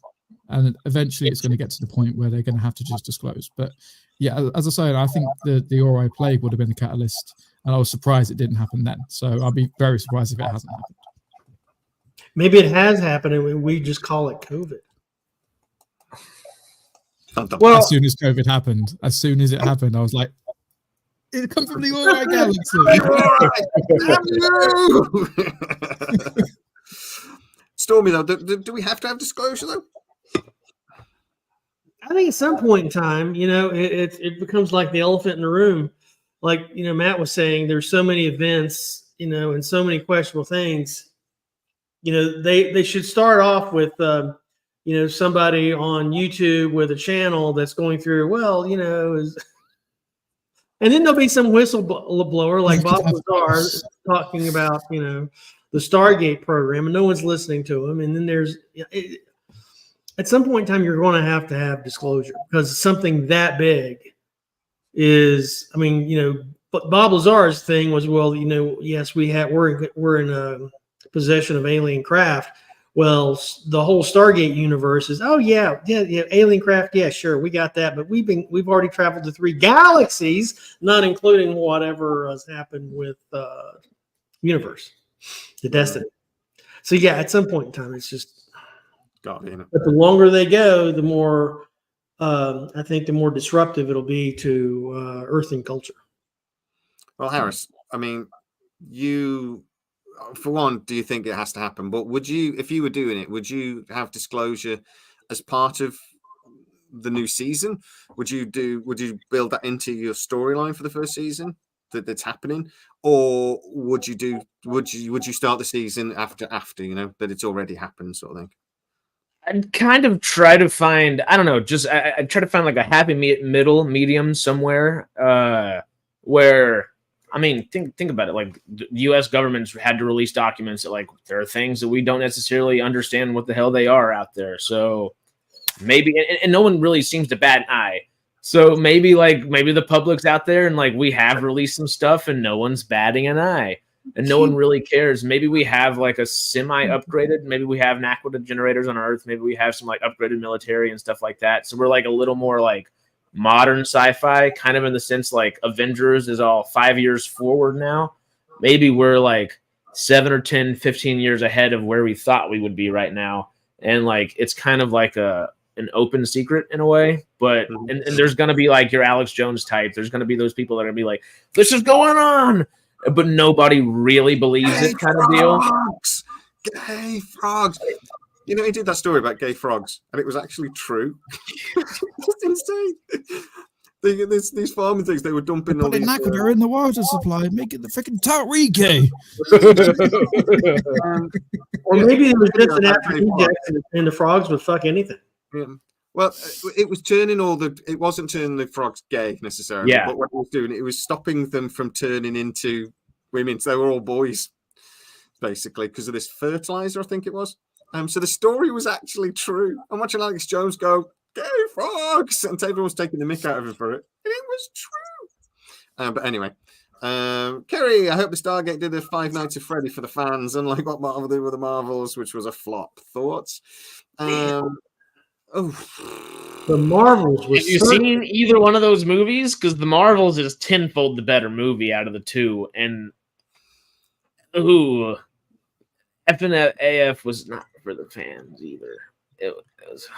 And eventually it's going to get to the point where they're going to have to just disclose. But yeah, as I say, I think the Ori plague would have been the catalyst, and I was surprised it didn't happen then. So I'll be very surprised if it hasn't happened. Maybe it has happened and we just call it COVID. Well, as soon as COVID happened, I was like, it comes from the Ori galaxy. Stormy, though, do we have to have disclosure, though? I think at some point in time, it becomes like the elephant in the room. Like, Matt was saying, there's so many events, and so many questionable things. They should start off with, somebody on YouTube with a channel that's going through, and then there'll be some whistleblower like Bob Lazar talking about, the Stargate program, and no one's listening to him. And then there's, at some point in time, you're going to have disclosure because something that big is, but Bob Lazar's thing was, yes, we're in possession of alien craft. Well, the whole Stargate universe is, alien craft. Yeah, sure. We got that. But we've already traveled to 3 galaxies, not including whatever has happened with universe, the Destiny. So yeah, at some point in time, it's just, but the longer they go, the more, I think the more disruptive it'll be to Earthling culture. Well, Harris, you, for one, do you think it has to happen? But would you, if you were doing it, would you have disclosure as part of the new season? Would you build that into your storyline for the first season that's happening, or would you start the season after that it's already happened, sort of thing? I'd kind of try to find, I don't know, I'd try to find like a happy medium somewhere where, think about it. Like the U.S. government's had to release documents that like there are things that we don't necessarily understand what the hell they are out there. So maybe, and no one really seems to bat an eye. So maybe the public's out there and like we have released some stuff and no one's batting an eye. And no one really cares. Maybe we have like a semi-upgraded. Maybe we have Naquita generators on Earth. Maybe we have some like upgraded military and stuff like that. So we're like a little more like modern sci-fi, kind of in the sense like Avengers is all 5 years forward now. Maybe we're like 7 or 10, 15 years ahead of where we thought we would be right now. And like it's kind of like an open secret in a way. But and there's gonna be like your Alex Jones type. There's gonna be those people that are gonna be like, this is going on. But nobody really believes it, kind of deal. Gay frogs. He did that story about gay frogs, and it was actually true. It's insane. These farming things, they were dumping all these. Naquita in the water supply, making the freaking Tari gay. Or maybe it was just an aphrodisiac, and the frogs would fuck anything. Yeah. Well, it was it wasn't turning the frogs gay necessarily. Yeah. But what it was doing, it was stopping them from turning into women. So they were all boys, basically, because of this fertilizer, I think it was. So the story was actually true. I'm watching Alex Jones go, gay frogs, and everyone was taking the mick out of him for it. And it was true. But anyway, Kerry, I hope the Stargate did a Five Nights at Freddy for the fans, unlike what Marvel did with the Marvels, which was a flop. Thoughts? The Marvels was. Have you seen either one of those movies? Because the Marvels is tenfold the better movie out of the two, and FNAF was not for the fans either. It was.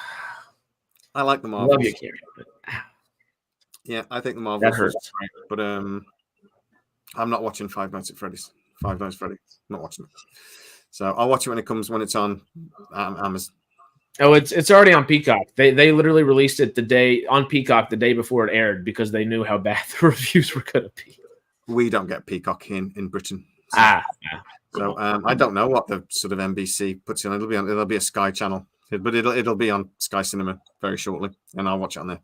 I like the Marvels. Love you, Kerry. Yeah, I think the Marvels. That hurts. But I'm not watching Five Nights at Freddy's. Five Nights at Freddy. Not watching it. So I'll watch it when it's on Amazon. Oh, it's already on Peacock. They literally released it on Peacock the day before it aired because they knew how bad the reviews were going to be. We don't get Peacock in Britain. So, I don't know what the sort of NBC puts in. It'll be a Sky channel, but it'll be on Sky Cinema very shortly, and I'll watch it on there.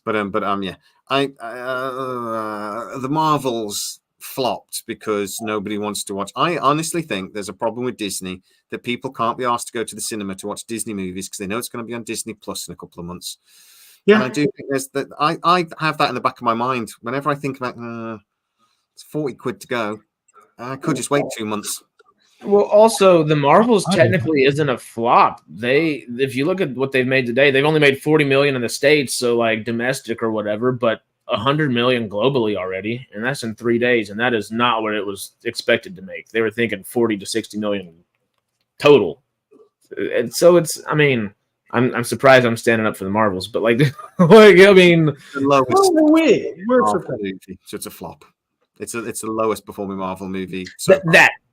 But yeah, the Marvels flopped because nobody wants to watch. I honestly think there's a problem with Disney that people can't be asked to go to the cinema to watch Disney movies because they know it's going to be on Disney Plus in a couple of months. Yeah, and I do think there's that. I have that in the back of my mind whenever I think about it's 40 quid to go. I could just wait 2 months. Well, also the Marvels technically isn't a flop. If you look at what they've made today, they've only made 40 million in the States, so like domestic or whatever, but 100 million globally already, and that's in 3 days, and that is not what it was expected to make. They were thinking 40 to 60 million total. And so I'm surprised I'm standing up for the Marvels, but like I mean, the lowest movie, so it's a flop. It's the lowest performing Marvel movie. So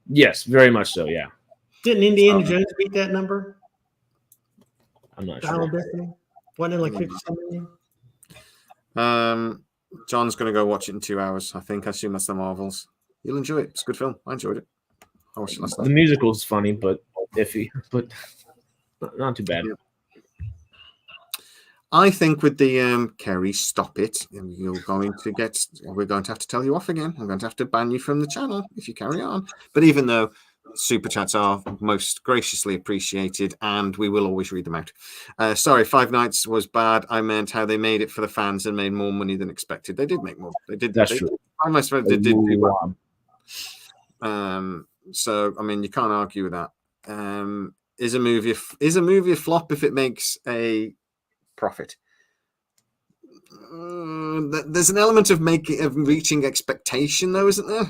yes, very much so. Yeah. Didn't Indiana Jones beat that number? I'm not Dial sure. of Destiny? Wasn't it like 57 million? John's going to go watch it in 2 hours. I assume that's the Marvels. You'll enjoy it. It's a good film. I enjoyed it. I watched it last night. The musical's funny, but iffy, but not too bad. Yeah. I think with the Kerry, stop it. We're going to have to tell you off again. I'm going to have to ban you from the channel if you carry on. But even though super chats are most graciously appreciated, and we will always read them out. Sorry, Five Nights was bad. I meant how they made it for the fans and made more money than expected. They did make more. They did. That's true. Five Nights did do well. So I mean, you can't argue with that. Is a movie a flop if it makes a profit? There's an element of reaching expectation, though, isn't there?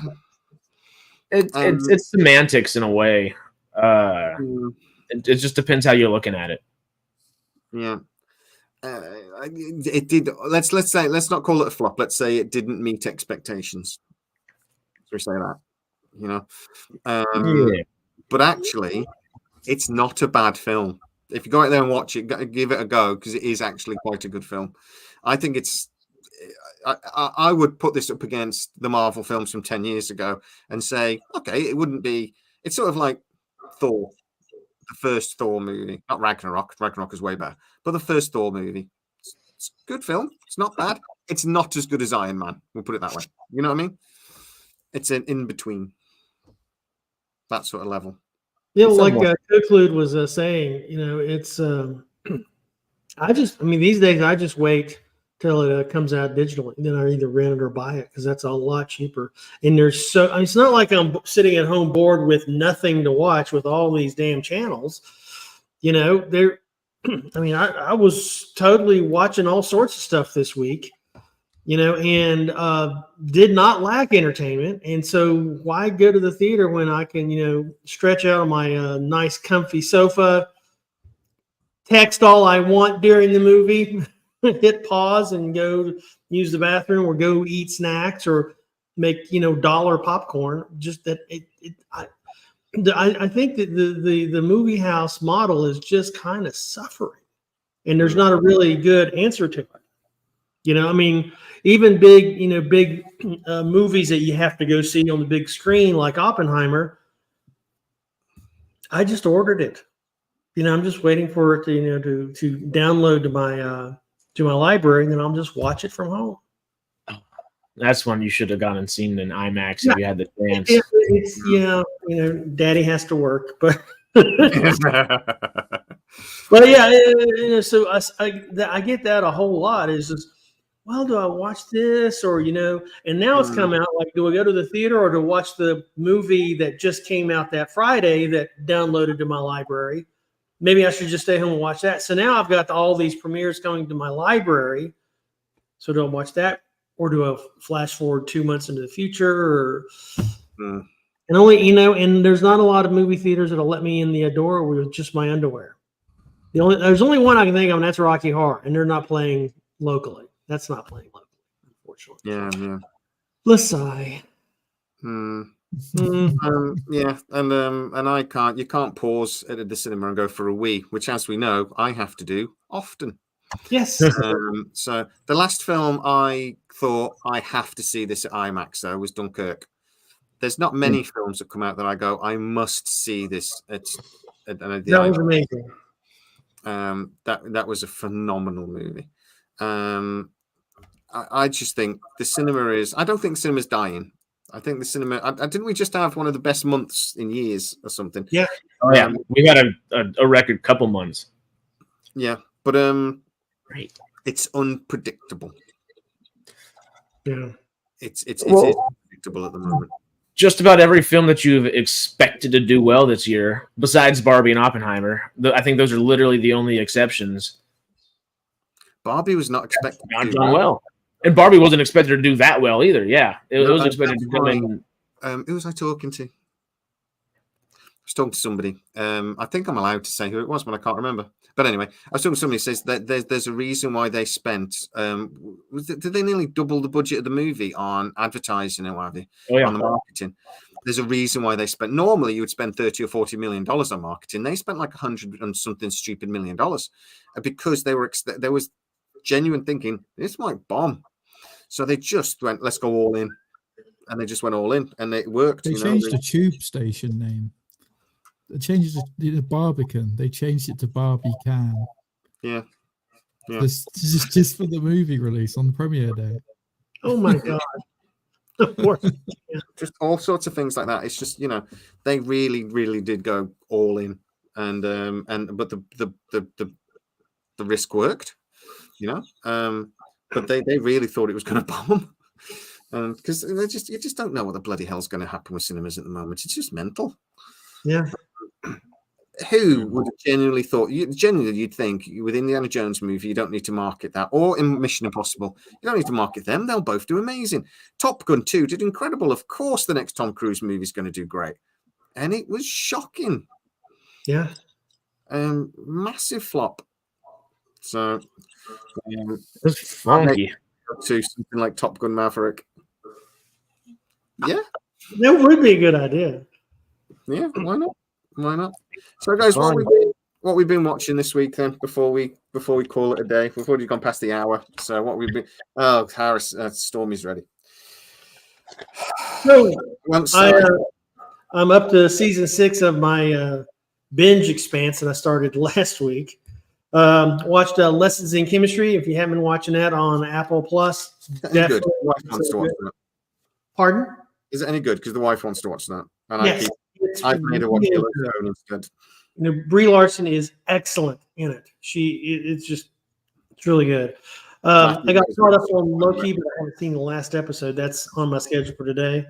It's semantics in a way. It just depends how you're looking at it. Yeah, it did. Let's not call it a flop. Let's say it didn't meet expectations. Should we say that? You know, Yeah. But actually, it's not a bad film. If you go out there and watch it, give it a go because it is actually quite a good film. I think it's. I would put this up against the Marvel films from 10 years ago and say, okay, it wouldn't be. It's sort of like Thor, the first Thor movie, not Ragnarok. Ragnarok is way better, but the first Thor movie, it's a good film. It's not bad. It's not as good as Iron Man. We'll put it that way. You know what I mean? It's an in between. That sort of level. Yeah, like Conclude was saying, it's. These days I just wait till it comes out digitally, and then I either rent it or buy it because that's a lot cheaper. And it's not like I'm sitting at home bored with nothing to watch with all these damn channels. I was totally watching all sorts of stuff this week. And did not lack entertainment. And so why go to the theater when I can, stretch out on my nice comfy sofa, text all I want during the movie, hit pause and go use the bathroom or go eat snacks or make, dollar popcorn. Just that I think that the movie house model is just kind of suffering and there's not a really good answer to it. Even big movies that you have to go see on the big screen, like Oppenheimer, I just ordered it. I'm just waiting for it to download to my library, and then I'll just watch it from home. That's one you should have gone and seen in IMAX if you had the chance. Daddy has to work, but but yeah, so I get that a whole lot. Is just well, do I watch this or, and now it's come out like, do I go to the theater or to watch the movie that just came out that Friday that downloaded to my library? Maybe I should just stay home and watch that. So now I've got all these premieres coming to my library. So do I watch that or do I flash forward 2 months into the future? And only, and there's not a lot of movie theaters that'll let me in the door with just my underwear. There's only one I can think of, and that's Rocky Horror, and they're not playing locally. That's not playing locally, unfortunately. Yeah. Let's sigh. Yeah, and you can't pause at the cinema and go for a wee, which, as we know, I have to do often. Yes. So the last film I thought I have to see this at IMAX though was Dunkirk. There's not many films that come out that I go, I must see this at the that IMAX. was amazing. That was a phenomenal movie. I just think the cinema is. I don't think cinema's dying. I think the cinema. Didn't we just have one of the best months in years or something? Yeah. Oh yeah, we had a record couple months. Yeah, but Right. It's unpredictable. Yeah. It's unpredictable at the moment. Just about every film that you've expected to do well this year, besides Barbie and Oppenheimer, I think those are literally the only exceptions. Barbie was not expected to do well. And Barbie wasn't expected to do that well either. Yeah, it was expected to come in. Who was I talking to? I was talking to somebody. I think I'm allowed to say who it was, but I can't remember. But anyway, I was talking to somebody who says that there's a reason why they spent. Did they nearly double the budget of the movie on advertising and what have you, on the marketing? There's a reason why they spent. Normally, you would spend $30 or $40 million on marketing. They spent like $100 and something stupid million because there was genuine thinking this might bomb. So they just went, let's go all in, and they just went all in, and it worked. They changed the tube station name. They changed the Barbican. They changed it to Barbican. Yeah. Just for the movie release on the premiere day. Oh my god! Of course. Yeah. Just all sorts of things like that. It's just they really, really did go all in, but the risk worked. But they really thought it was going to bomb, because you just don't know what the bloody hell's going to happen with cinemas at the moment. It's just mental. Yeah. Who would have genuinely thought? You'd think with Indiana Jones movie, you don't need to market that, or in Mission Impossible, you don't need to market them. They'll both do amazing. Top Gun 2 did incredible. Of course, the next Tom Cruise movie is going to do great, and it was shocking. Yeah. Massive flop. So. It's funky. To something like Top Gun Maverick. Yeah, that would be a good idea. Yeah, why not? So, guys, what we've been watching this week then? Before we call it a day, we've already gone past the hour. So, what we've been? Oh, Harris, Stormy's ready. So, I'm up to season 6 of my binge expanse that I started last week. Watched Lessons in Chemistry. If you haven't been watching that on Apple Plus, definitely. The wife wants to watch that. Pardon? Is it any good? Because the wife wants to watch that, and yes, I've made her watch Yellowstone instead. Brie Larson is excellent in it. It's really good. I got caught up on Loki, but I haven't seen the last episode. That's on my schedule for today.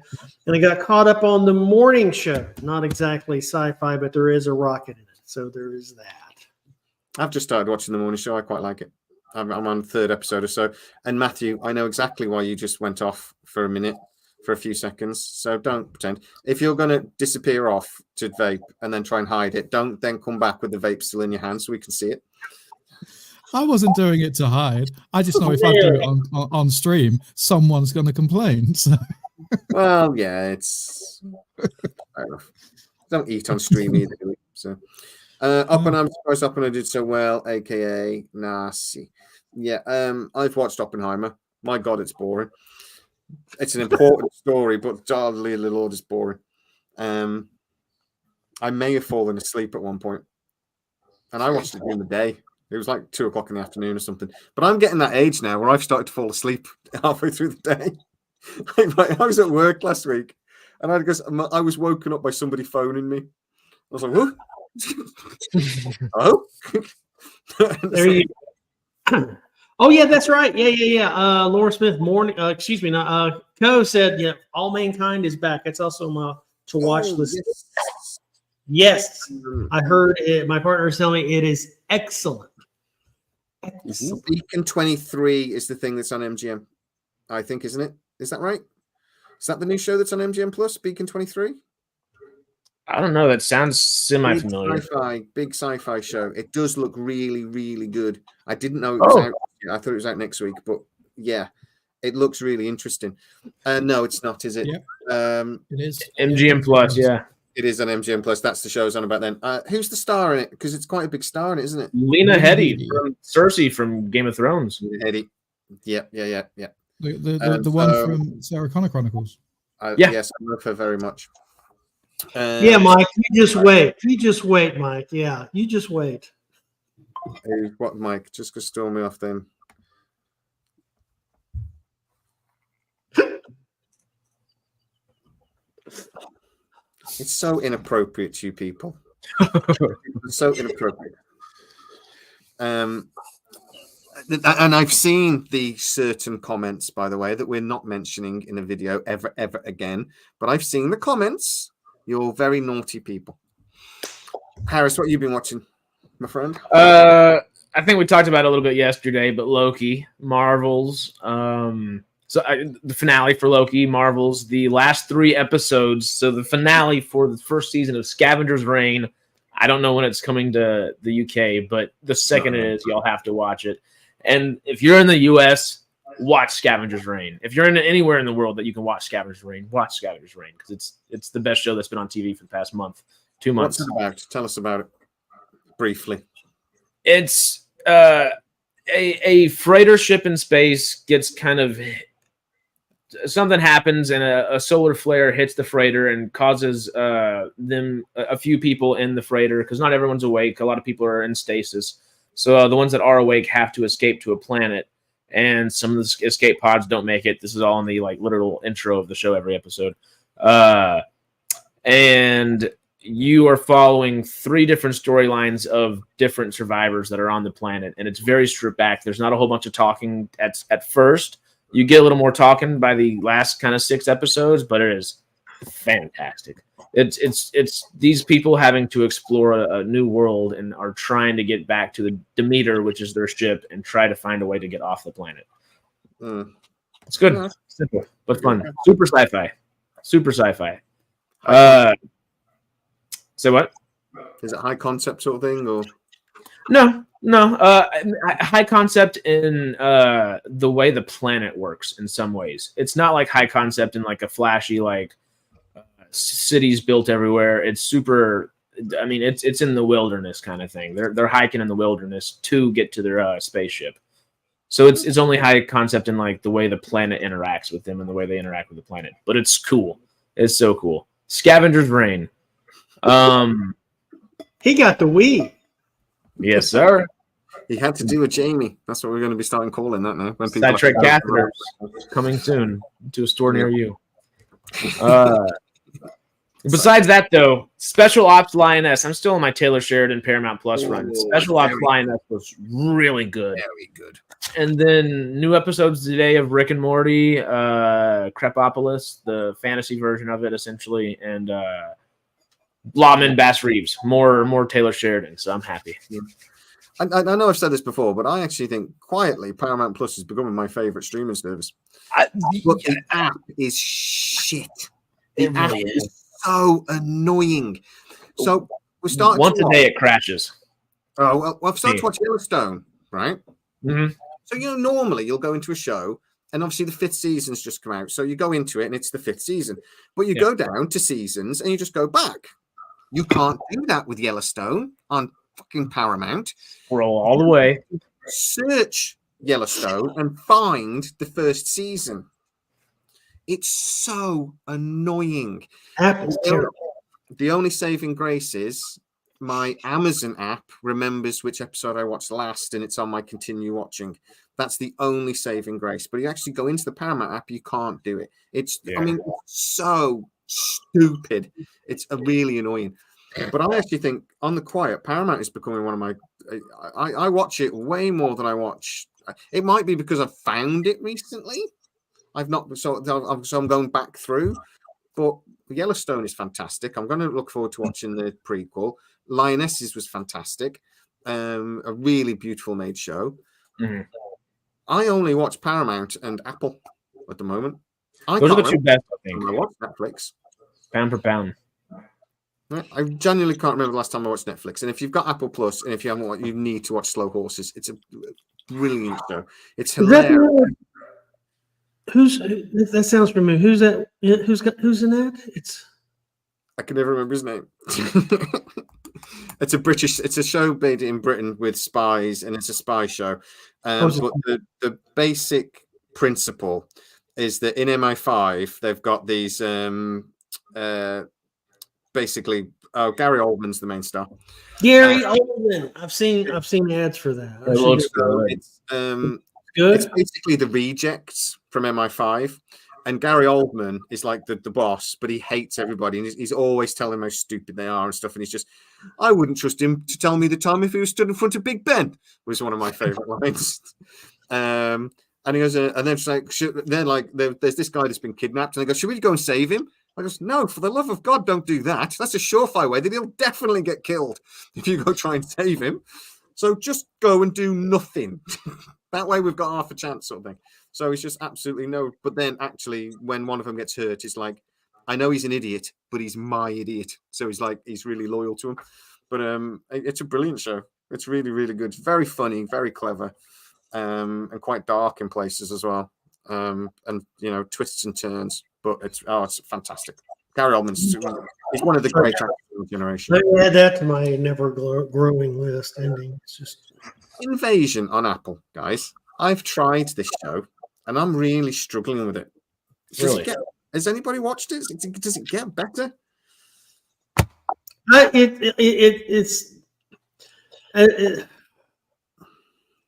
And I got caught up on the morning show. Not exactly sci-fi, but there is a rocket in it, so there is that. I've just started watching the morning show. I quite like it. I'm on the 3rd episode or so. And Matthew, I know exactly why you just went off for a minute, for a few seconds. So don't pretend. If you're going to disappear off to vape and then try and hide it, don't then come back with the vape still in your hand so we can see it. I wasn't doing it to hide. I just know if I do it on stream, someone's going to complain. So. Well, yeah, it's fair enough. Don't eat on stream either, do we? So. I'm surprised Oppenheimer did so well, aka Nasi. Yeah, I've watched Oppenheimer. My God, it's boring. It's an important story, but godly Lord, it's boring. I may have fallen asleep at one point, and I watched it during the day. It was like 2:00 in the afternoon or something. But I'm getting that age now where I've started to fall asleep halfway through the day. I was at work last week, and I was woken up by somebody phoning me. I was like, "What?" Oh, there you go. Oh yeah, that's right. Yeah. Laura Smith Morning. Excuse me. Not Co said. Yeah, All Mankind is back. That's also my to watch list. Yes, I heard it. My partner is telling me it is excellent. Excellent. Beacon 23 is the thing that's on MGM, I think, isn't it? Is that right? Is that the new show that's on MGM Plus, Beacon 23? I don't know. That sounds semi-familiar. Big sci-fi show. It does look really, really good. I didn't know it was out. I thought it was out next week, but yeah, it looks really interesting. No, it's not, is it? Yeah. It is. MGM Plus, yeah. It is on MGM Plus. That's the show's on about then. Who's the star in it? Because it's quite a big star in it, isn't it? Lena Headey from Cersei from Game of Thrones. Lena Headey. Yeah. The one from Sarah Connor Chronicles. Yes, I love her very much. Yeah, Mike, you just wait. You just wait, Mike. Yeah, you just wait. Hey, what, Mike? Just go storm me off then. It's so inappropriate to you people. It's so inappropriate. And I've seen the certain comments, by the way, that we're not mentioning in a video ever again. But I've seen the comments. You're very naughty people. Harris, what have you been watching, my friend? I think we talked about it a little bit yesterday, but Loki, Marvel's. The finale for Loki, Marvel's, the last 3 episodes. So the finale for the first season of Scavenger's Reign. I don't know when it's coming to the UK, but the second it is, y'all have to watch it. And if you're in the US, watch Scavenger's Reign. If you're in anywhere in the world that you can watch Scavenger's Reign, watch Scavenger's Reign because it's the best show that's been on TV for the past month, 2 months. What's it about? Tell us about it briefly. It's a freighter ship in space gets kind of something happens and a solar flare hits the freighter and causes a few people in the freighter because not everyone's awake. A lot of people are in stasis. So the ones that are awake have to escape to a planet. And some of the escape pods don't make it. This is all in the literal intro of the show every episode. And you are following 3 different storylines of different survivors that are on the planet. And it's very stripped back. There's not a whole bunch of talking at first. You get a little more talking by the last kind of 6 episodes, but it is fantastic. It's these people having to explore a new world and are trying to get back to the Demeter, which is their ship, and try to find a way to get off the planet. It's good, simple but fun. Super sci-fi. Say what? Is it high concept sort of thing or? No. High concept in the way the planet works in some ways. It's not like high concept in a flashy cities built everywhere. It's super. I mean, it's in the wilderness kind of thing. They're hiking in the wilderness to get to their spaceship. So it's only high concept in the way the planet interacts with them and the way they interact with the planet. But it's cool. It's so cool. Scavenger's Reign. He got the Wii. Yes, sir. He had to do a Jamie. That's what we're going to be starting calling that now. When people SciTrek catheters coming soon to a store near you. Besides that, though, Special Ops Lioness. I'm still on my Taylor Sheridan Paramount Plus run. Special Ops Lioness was really good. Very good. And then new episodes today of Rick and Morty, Crepopolis, the fantasy version of it, essentially, and Lawman Bass Reeves. More Taylor Sheridan, so I'm happy. Yeah. I know I've said this before, but I actually think quietly Paramount Plus is becoming my favorite streaming service. But the app is shit. The app is so annoying. So we're starting once a day it crashes. Oh well, I've started to watch Yellowstone, right? Mm-hmm. So normally you'll go into a show, and obviously the 5th season's just come out, so you go into it and it's the 5th season. But you go down to seasons and you just go back. You can't do that with Yellowstone on fucking Paramount. Roll all the way. Search Yellowstone and find the 1st season. It's so annoying. Apple's terrible. The only saving grace is my Amazon app remembers which episode I watched last, and it's on my continue watching. That's the only saving grace. But you actually go into the Paramount app, you can't do it. It's so stupid. It's really annoying. But I actually think on the quiet, Paramount is becoming one of my. I watch it way more than I watch It might be because I've found it recently. I've not, so I'm going back through. But Yellowstone is fantastic. I'm going to look forward to watching the prequel. Lionesses was fantastic. A really beautiful made show. Mm-hmm. I only watch Paramount and Apple at the moment. Those are the two best, I think. I watch Netflix. Pound for pound. I genuinely can't remember the last time I watched Netflix. And if you've got Apple Plus, and if you haven't, you need to watch Slow Horses. It's a brilliant show. It's hilarious. That sounds familiar. Who's that? Who's in that? I can never remember his name. It's a show made in Britain with spies, and it's a spy show. But the basic principle is that in MI5 they've got these basically. Oh, Gary Oldman's the main star. Gary Oldman. I've seen ads for that. It looks good. It's good. It's basically the rejects from MI5. And Gary Oldman is like the boss, but he hates everybody. And he's always telling them how stupid they are and stuff. And he's just, I wouldn't trust him to tell me the time if he was stood in front of Big Ben, was one of my favorite lines. And he goes, and then it's like, there's this guy that's been kidnapped. And they go, should we go and save him? I goes, no, for the love of God, don't do that. That's a surefire way that he'll definitely get killed if you go try and save him. So just go and do nothing. That way we've got half a chance, sort of thing. So it's just absolutely no. But then actually, when one of them gets hurt, it's like, I know he's an idiot, but he's my idiot. So he's really loyal to him. But it's a brilliant show. It's really, really good. Very funny, very clever, and quite dark in places as well. And twists and turns. But it's fantastic. Gary Oldman's he's one of the great actors of the generation. Let me add that to my never growing list. Ending. It's just Invasion on Apple, guys. I've tried this show, and I'm really struggling with it. Has anybody watched it? Does it get better? I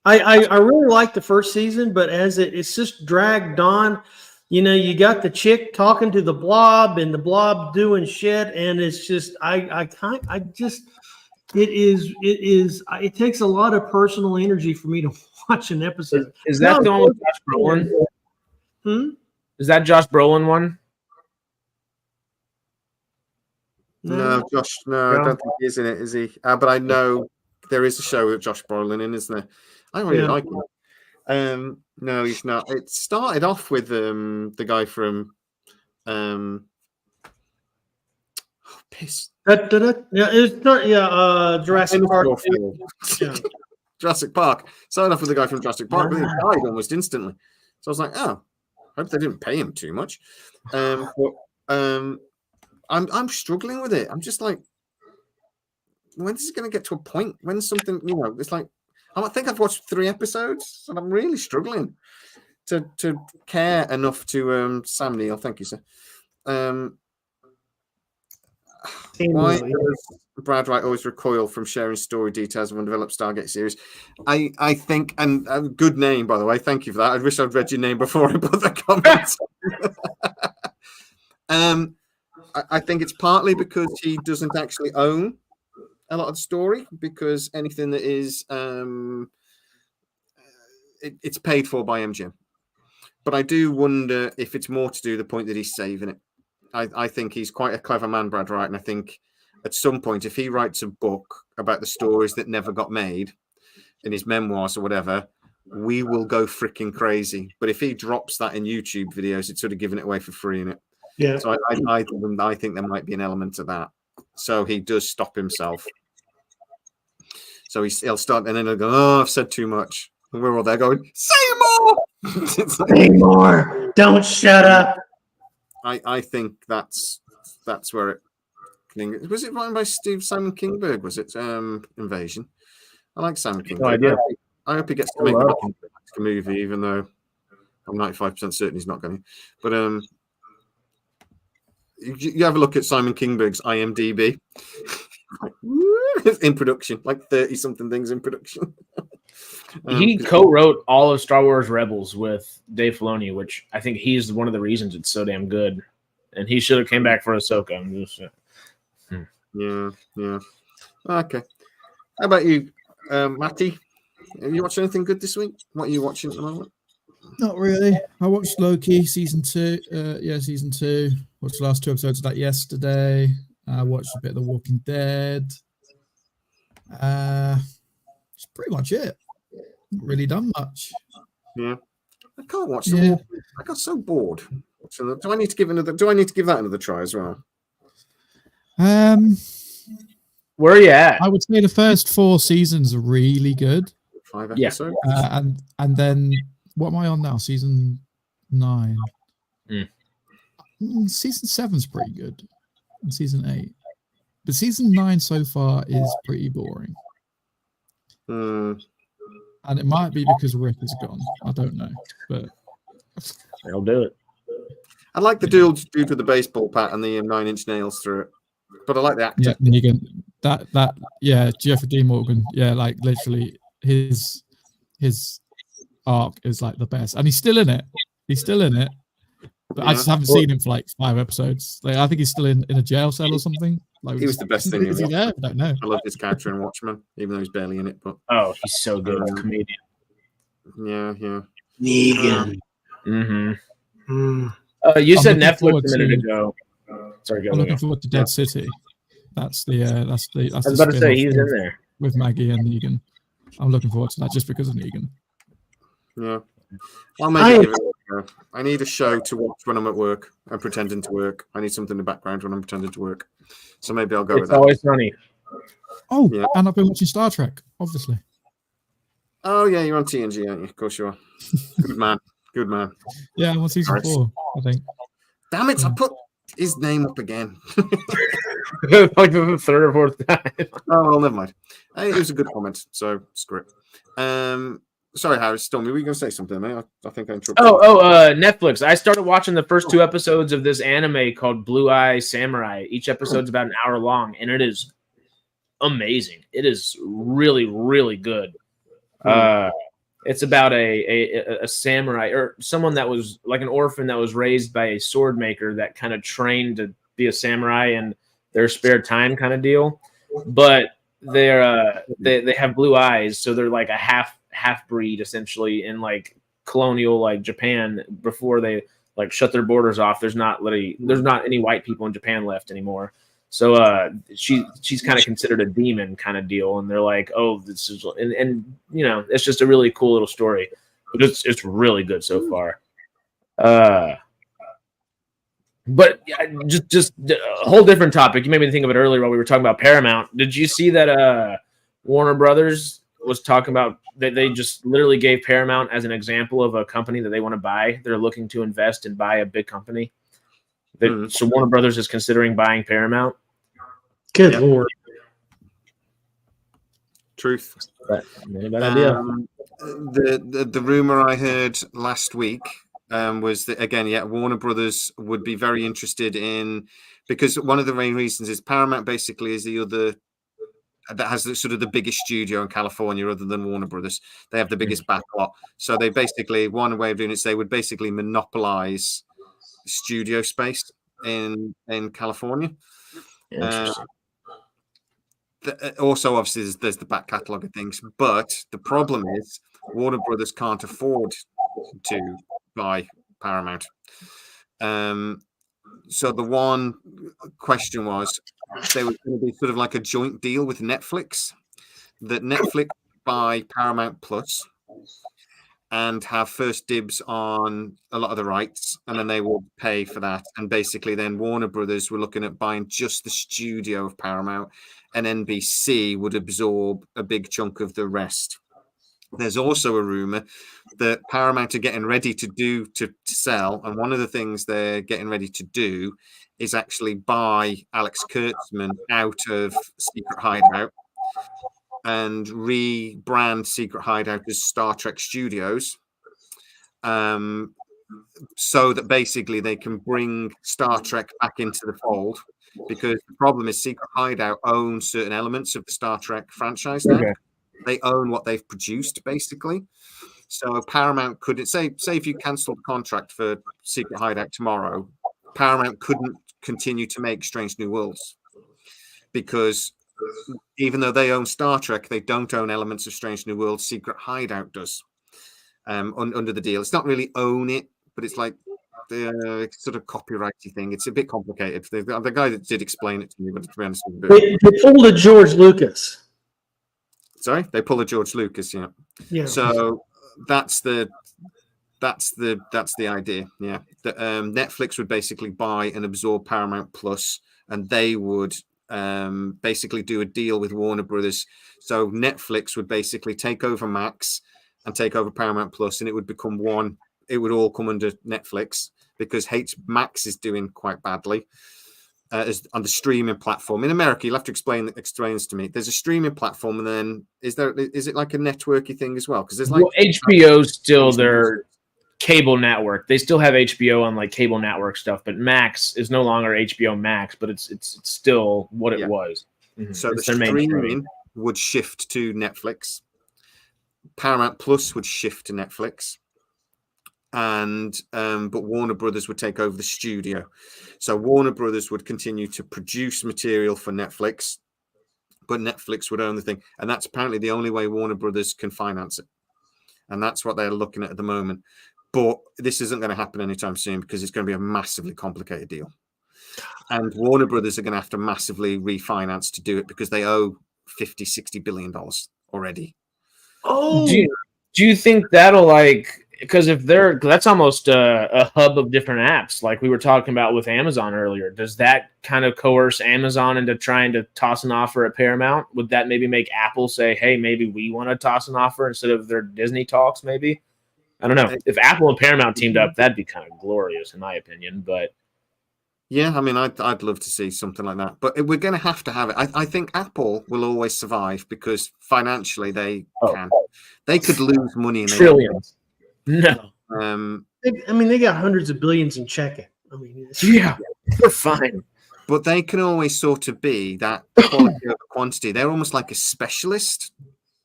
really like the first season, but as it's just dragged on, you got the chick talking to the blob and the blob doing shit, and it's just it takes a lot of personal energy for me to watch an episode. Is that the one with Josh Brolin? Is that Josh Brolin one? No, Josh. No, I don't think he is in it, is he? But I know there is a show with Josh Brolin in, isn't there? I really like him. No, he's not. It started off with the guy from piss. It's not. Jurassic Park. Jurassic Park. Started off with the guy from Jurassic Park, but he died almost instantly. So I was like, oh, I hope they didn't pay him too much. I'm struggling with it. I'm just like, when is it going to get to a point when something, it's like, I think I've watched 3 episodes and I'm really struggling to care enough to Sam Neill. Thank you, sir. Why does Brad Wright always recoil from sharing story details of undeveloped Stargate series? I think, and a good name, by the way. Thank you for that. I wish I'd read your name before I put the comments. I think it's partly because he doesn't actually own a lot of the story, because anything that is it's paid for by MGM. But I do wonder if it's more to do the point that he's saving it. I think he's quite a clever man, Brad Wright, and I think at some point, if he writes a book about the stories that never got made in his memoirs or whatever, we will go freaking crazy. But if he drops that in YouTube videos, it's sort of giving it away for free, innit? Yeah. So I think there might be an element of that. So he does stop himself. So he'll start, and then he'll go, oh, I've said too much. And we're all there going, say more! Say more! Don't shut up! I think that's where it... Was it written by Simon Kinberg? Was it Invasion? I like Simon Kinberg. No idea. I hope he gets to make a movie, even though I'm 95% certain he's not going to. But you have a look at Simon Kinberg's IMDb. In production, like 30-something things in production. He co-wrote all of Star Wars Rebels with Dave Filoni, which I think he's one of the reasons it's so damn good. And he should have came back for Ahsoka. Yeah. Okay. How about you, Matty? Have you watched anything good this week? What are you watching at the moment? Not really. I watched Loki season 2. Season 2. Watched the last 2 episodes of that yesterday. I watched a bit of The Walking Dead. That's pretty much it. Not really done much. Yeah, I can't watch them. Yeah. I got so bored. So do I need to give that another try as well? Where are you at? I would say the first 4 seasons are really good. 5 Yeah. episodes. And then what am I on now? Season 9. Season 7's pretty good. And season 8. But season 9 so far is pretty boring. And it might be because Rick is gone. I don't know. But They'll do it. I like the dude with the baseball bat and the 9-inch nails through it. But I like the actor. yeah, Negan. Jeffrey D. Morgan. Yeah, like literally his arc is like the best. And he's still in it. But I just haven't seen him for like 5 episodes. Like I think he's still in a jail cell or something. Like He was the best thing. Is he there? I don't know. I love his character in Watchmen, even though he's barely in it. But He's so good as a comedian. yeah. Negan. You said looking Netflix forward a minute to- ago. Sorry, go. I'm looking forward to Dead City. That's the I was about to say he's in there. with Maggie and Negan. I'm looking forward to that just because of Negan. Yeah. I'll maybe give it a go. I need a show to watch when I'm at work. I'm pretending to work. I need something in the background when I'm pretending to work. So maybe I'll go with It's that. always funny. Oh, Yeah. and I've been watching Star Trek, obviously. Oh yeah, you're on TNG, aren't you? Of course you are. Good man. Good man. Yeah, I'm on season Nice. 4, I think. Damn it! I Yeah. put his name up again. Like the 3rd or 4th time. Oh well, never mind. Hey, it was a good comment, so screw it. Sorry, Harry, Stormy, were you going to say something, mate? I think I interrupted. Netflix. I started watching the first 2 episodes of this anime called Blue Eye Samurai. Each episode's about an hour long, and it is amazing. It is really, really good. It's about a samurai or someone that was like an orphan that was raised by a sword maker that kind of trained to be a samurai in their spare time kind of deal. But they have blue eyes, so they're like a half breed essentially in like colonial like Japan before they like shut their borders off. There's not any white people in Japan left anymore. So she's kind of considered a demon kind of deal, and they're like, oh, this is and you know, it's just a really cool little story. But it's really good so far. But just a whole different topic. You made me think of it earlier while we were talking about Paramount. Did you see that Warner Brothers was talking about that they just literally gave Paramount as an example of a company that they want to buy? They're looking to invest and buy a big company. So Warner Brothers is considering buying Paramount. Good Lord. Truth. Bad idea. The rumor I heard last week was that again, Warner Brothers would be very interested in, because one of the main reasons is Paramount basically is the other that has sort of the biggest studio in California other than Warner Brothers. They have the biggest backlot. So they basically, one way of doing it is they would basically monopolize studio space in California. Also, obviously, there's the back catalogue of things, but the problem is Warner Brothers can't afford to buy Paramount. So the one question was, there was going to be sort of like a joint deal with Netflix, that Netflix buy Paramount Plus and have first dibs on a lot of the rights, and then they will pay for that. And basically then Warner Brothers were looking at buying just the studio of Paramount, and NBC would absorb a big chunk of the rest. There's also a rumor that Paramount are getting ready to sell, and one of the things they're getting ready to do is actually buy Alex Kurtzman out of Secret Hideout and rebrand Secret Hideout as Star Trek Studios, so that basically they can bring Star Trek back into the fold. Because the problem is Secret Hideout owns certain elements of the Star Trek franchise now. Okay. They own what they've produced, basically. So Paramount couldn't say if you cancelled the contract for Secret Hideout tomorrow, Paramount couldn't continue to make Strange New Worlds, because even though they own Star Trek, they don't own elements of Strange New World. Secret Hideout does under the deal. It's not really own it, but it's like the sort of copyrighty thing. It's a bit complicated. The guy that did explain it to me, but to be honest, they pulled a George Lucas. Sorry, they pull a George Lucas, Yeah. So that's the idea. Yeah, Netflix would basically buy and absorb Paramount Plus, and they would basically do a deal with Warner Brothers. So Netflix would basically take over Max and take over Paramount Plus, and it would become one. It would all come under Netflix because Max is doing quite badly as on the streaming platform in America. You'll have to explain this to me. There's a streaming platform, and then is it like a networky thing as well? Because there's like HBO's still their cable network. They still have HBO on like cable network stuff, but Max is no longer HBO Max, but it's still what it was. Mm-hmm. So the streaming would shift to Netflix. Paramount Plus would shift to Netflix. And but Warner Brothers would take over the studio. So Warner Brothers would continue to produce material for Netflix, but Netflix would own the thing. And that's apparently the only way Warner Brothers can finance it. And that's what they're looking at the moment. But this isn't going to happen anytime soon because it's going to be a massively complicated deal. And Warner Brothers are going to have to massively refinance to do it because they owe $50-60 billion already. Oh, do you think that'll because if that's almost a hub of different apps, like we were talking about with Amazon earlier. Does that kind of coerce Amazon into trying to toss an offer at Paramount? Would that maybe make Apple say, hey, maybe we want to toss an offer instead of their Disney talks, maybe? I don't know. If Apple and Paramount teamed up, that'd be kind of glorious, in my opinion. But yeah, I mean, I'd love to see something like that. But we're going to have it. I think Apple will always survive because financially they can. They could lose money in trillions. No. They got hundreds of billions in checking. I mean, yeah, they're fine. But they can always sort of be that quality over quantity. They're almost like a specialist.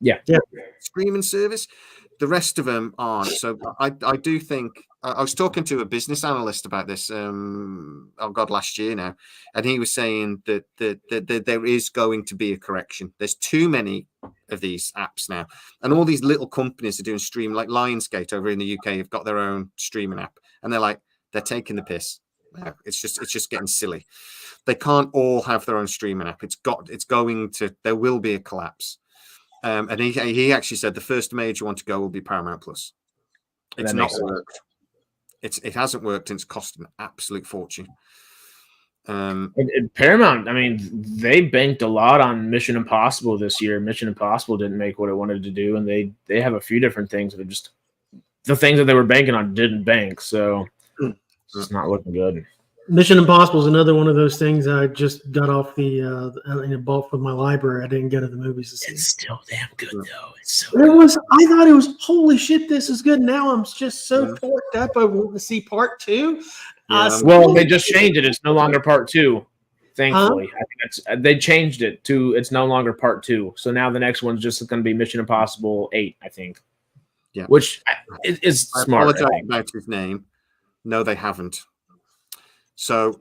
Yeah. Streaming service. The rest of them aren't. So I do think I was talking to a business analyst about this. Last year now, and he was saying that there is going to be a correction. There's too many of these apps now, and all these little companies are doing stream, like Lionsgate over in the UK have got their own streaming app, and they're taking the piss. It's just getting silly. They can't all have their own streaming app. There will be a collapse. And he actually said the first major one to go will be Paramount Plus. It's not worked. It hasn't worked, and it's cost an absolute fortune. Paramount, I mean, they banked a lot on Mission Impossible this year. Mission Impossible didn't make what it wanted to do, and they have a few different things that are just the things that they were banking on didn't bank. So it's not looking good. Mission Impossible is another one of those things I just got off the bought from my library. I didn't go to the movies to see. It's still damn good though. It's so I thought it was holy shit. This is good. Now I'm just so torqued up. I want to see part 2. Well, they just changed it. It's no longer part 2. Thankfully, I think they changed it to it's no longer part 2. So now the next one's just going to be Mission Impossible 8, I think. Yeah, which is smart. I apologize about his name. No, they haven't. So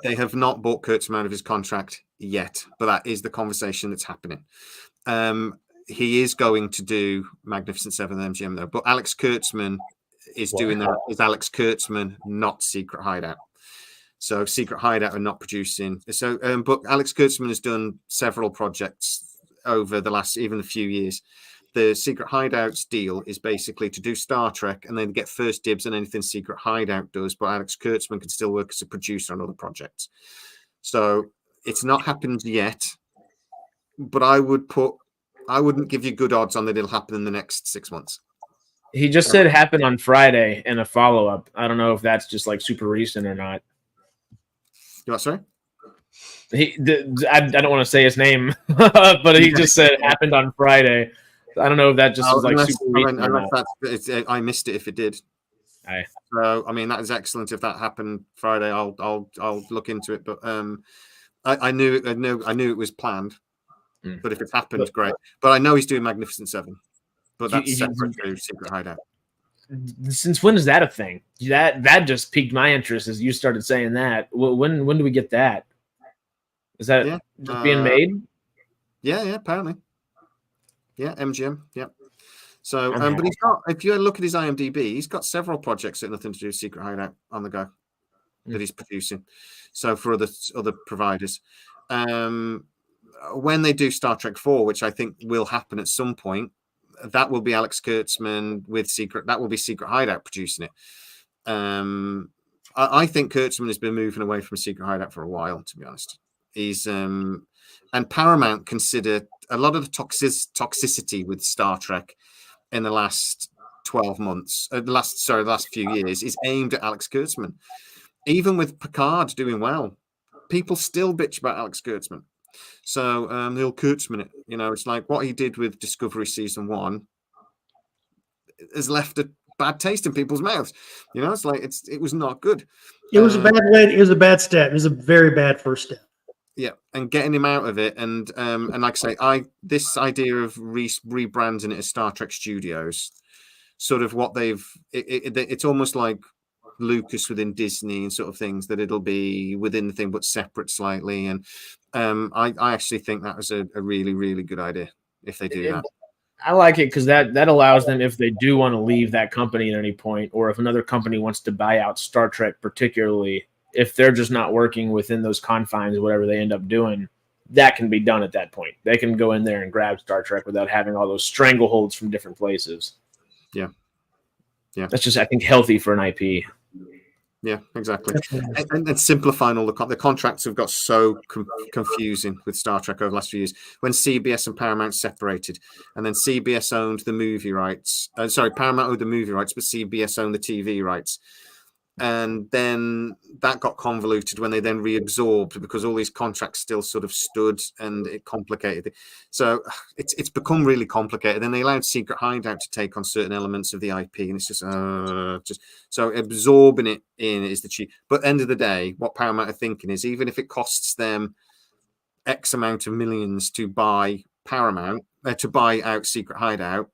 they have not bought Kurtzman out of his contract yet, but that is the conversation that's happening. He is going to do Magnificent Seven and MGM though, but Alex Kurtzman is doing that. Is Alex Kurtzman, not Secret Hideout? So Secret Hideout are not producing. So, but Alex Kurtzman has done several projects over the last even a few years. The Secret Hideout's deal is basically to do Star Trek and then get first dibs on anything Secret Hideout does, but Alex Kurtzman can still work as a producer on other projects. So it's not happened yet, but I wouldn't give you good odds on that it'll happen in the next 6 months. He just said happened on Friday in a follow-up. I don't know if that's just like super recent or not. What, sorry? I don't want to say his name, but he just said happened on Friday. I don't know if that just was like super recent. I missed it if it did. Aye. So I mean that is excellent. If that happened Friday, I'll look into it. But I knew it was planned. But if it's happened, great. But I know he's doing Magnificent Seven. But that's separate to Secret Hideout. Since when is that a thing? That just piqued my interest as you started saying that. When do we get that? Is that just being made? Yeah, apparently. Yeah, MGM. Yeah. So, but he's got. If you look at his IMDb, he's got several projects that have nothing to do with Secret Hideout on the go that he's producing. So for other providers, when they do Star Trek 4, which I think will happen at some point, that will be Alex Kurtzman with Secret. That will be Secret Hideout producing it. I think Kurtzman has been moving away from Secret Hideout for a while, to be honest. He's and Paramount consider a lot of the toxicity with Star Trek in the last 12 months, the last few years, is aimed at Alex Kurtzman. Even with Picard doing well, people still bitch about Alex Kurtzman. So he'll Kurtzman it. It's like what he did with Discovery Season 1 has left a bad taste in people's mouths. It's like it was not good. It was a bad way. It was a bad step. It was a very bad first step. Yeah, and getting him out of it, and like I say, this idea of rebranding it as Star Trek Studios, sort of what it's almost like Lucas within Disney and sort of things, that it'll be within the thing but separate slightly. And I actually think that was a really, really good idea if they do that. I like it because that allows them, if they do want to leave that company at any point, or if another company wants to buy out Star Trek, particularly if they're just not working within those confines, whatever they end up doing, that can be done at that point. They can go in there and grab Star Trek without having all those strangleholds from different places. Yeah. That's just, I think, healthy for an IP. Yeah, exactly. And simplifying all the contracts have got so confusing with Star Trek over the last few years. When CBS and Paramount separated, and then CBS owned the movie rights. Paramount owned the movie rights, but CBS owned the TV rights. And then that got convoluted when they then reabsorbed, because all these contracts still sort of stood, and it complicated it. So it's become really complicated. Then they allowed Secret Hideout to take on certain elements of the IP, and it's just so absorbing it in is the cheap. But at the end of the day, what Paramount are thinking is, even if it costs them X amount of millions to buy Paramount, to buy out Secret Hideout,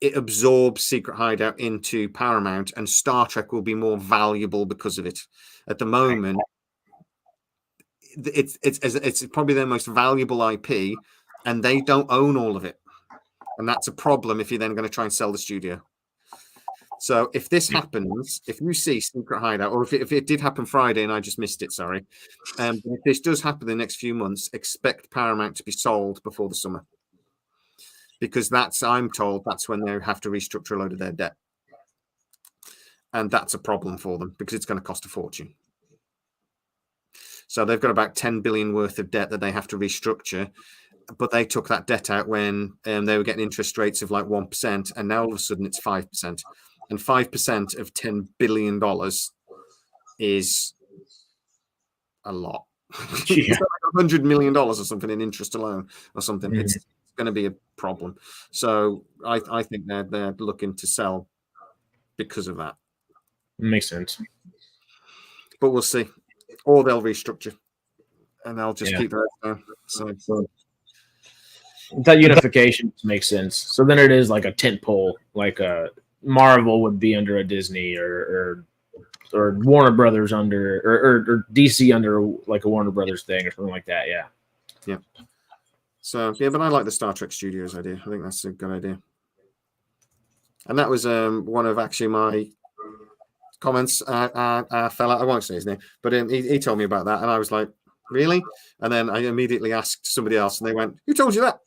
it absorbs Secret Hideout into Paramount, and Star Trek will be more valuable because of it. At the moment, it's probably their most valuable IP, and they don't own all of it, and that's a problem if you're then going to try and sell the studio. So if this happens, if you see Secret Hideout, or if it did happen Friday and I just missed it, sorry, if this does happen in the next few months, expect Paramount to be sold before the summer. Because I'm told that's when they have to restructure a load of their debt. And that's a problem for them, because it's going to cost a fortune. So they've got about 10 billion worth of debt that they have to restructure. But they took that debt out when they were getting interest rates of like 1%. And now all of a sudden it's 5%. And 5% of $10 billion is a lot. Yeah. Like $100 million or something in interest alone or something. Mm-hmm. It's going to be a problem. So I think they're looking to sell because of that. Makes sense. But we'll see. Or they'll restructure and they'll just keep their heads down. So that unification makes sense. So then it is like a tent pole, like a Marvel would be under a Disney, or Warner Brothers under, or DC under like a Warner Brothers thing or something like that. Yeah. Yeah. So yeah, but I like the Star Trek Studios idea. I think that's a good idea. And that was one of actually my comments. Fella, I won't say his name, but he told me about that, and I was like, really? And then I immediately asked somebody else, and they went, "Who told you that?"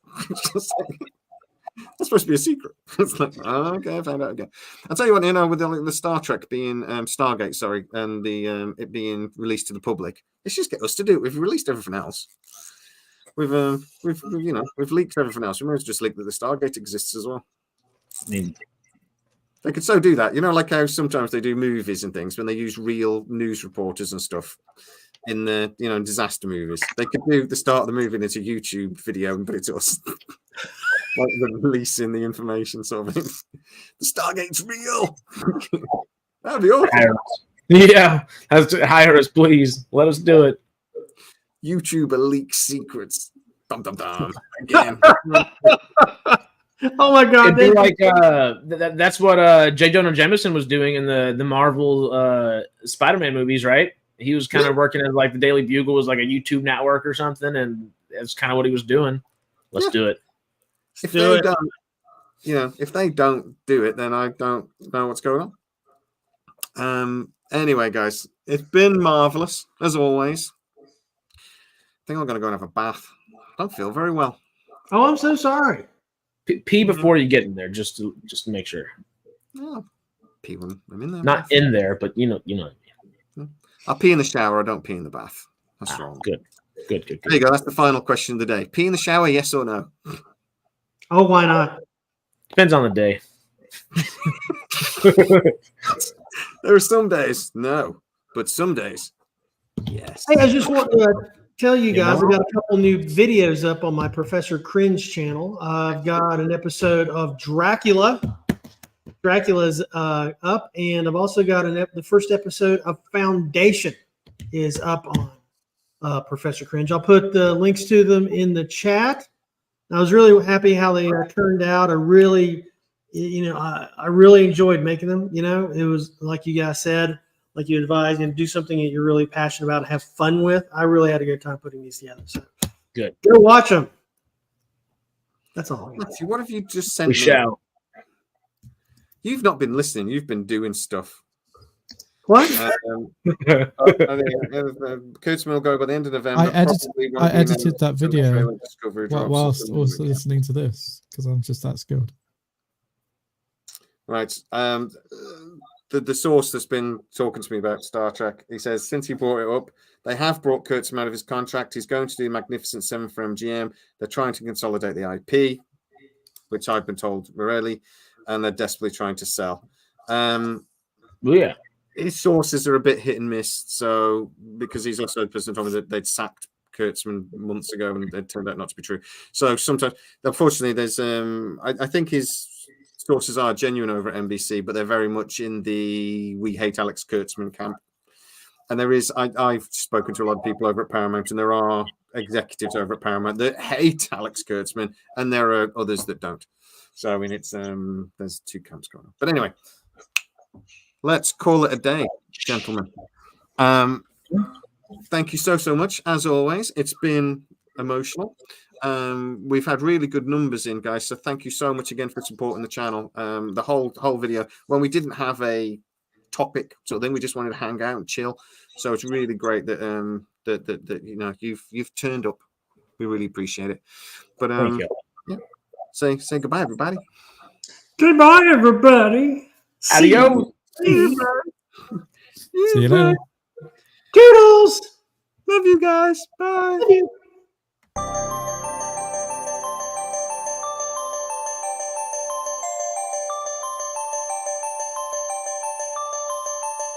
That's supposed to be a secret. It's like, oh, okay, I found out again. I'll tell you what, with the Star Trek being Stargate, sorry, and the it being released to the public, let's just get us to do it. We've released everything else. We've leaked everything else. We might as well just leak that the Stargate exists as well. They could so do that, like how sometimes they do movies and things when they use real news reporters and stuff in the in disaster movies. They could do the start of the movie and it's a YouTube video and put it to us. Like the releasing the information sort of thing. The Stargate's real. That'd be awesome. Yeah, hire us, please. Let us do it. YouTuber leaks secrets. Dum dum dum. Again. Oh my God! It'd be like that's what J. Jonah Jameson was doing in the Marvel Spider-Man movies, right? He was kind of working as like the Daily Bugle was like a YouTube network or something, and that's kind of what he was doing. Let's do it. If they don't, if they don't do it, then I don't know what's going on. Anyway, guys, it's been marvelous as always. I think I'm going to go and have a bath. I don't feel very well. Oh, I'm so sorry. Pee before you get in there, just to make sure. Oh, pee when I'm in there. Not in there, but you know. I'll pee in the shower. I don't pee in the bath. That's wrong. Good. There you go. That's the final question of the day. Pee in the shower, yes or no? Oh, why not? Depends on the day. There are some days, no, but some days, yes. Hey, I just want to tell you guys, I've got a couple new videos up on my Professor Cringe channel. I've got an episode of Dracula. Dracula's up, and I've also got the first episode of Foundation is up on Professor Cringe. I'll put the links to them in the chat. I was really happy how they turned out. I really enjoyed making them. It was like you guys said, like you advised, and do something that you're really passionate about and have fun with. I really had a good time putting these together. So good. Go watch them. That's all. Matthew, what have you just sent we me? Shall. You've not been listening. You've been doing stuff. What? Kurtzman will go by the end of November. I edited that video whilst also listening to this because I'm just that skilled. Right. The source that's been talking to me about Star Trek, he says, since he brought it up, they have brought Kurtzman out of his contract. He's going to do Magnificent Seven for MGM. They're trying to consolidate the IP, which I've been told early, and they're desperately trying to sell. Yeah. His sources are a bit hit and miss. So, because he's also the person who told me that they'd sacked Kurtzman months ago and it turned out not to be true. So sometimes, unfortunately, there's, I think his sources are genuine over at NBC, but they're very much in the we hate Alex Kurtzman camp. And there is, I've spoken to a lot of people over at Paramount, and there are executives over at Paramount that hate Alex Kurtzman, and there are others that don't. So, I mean, it's, there's two camps going on. But anyway, let's call it a day, gentlemen. Thank you so much. As always, it's been emotional. We've had really good numbers in, guys. So thank you so much again for supporting the channel. The whole video, when we didn't have a topic, so then we just wanted to hang out and chill. So it's really great that that you've turned up. We really appreciate it. But yeah, say goodbye, everybody. Goodbye, everybody. Adios. See you later. Toodles. Love you guys. Bye. Love you.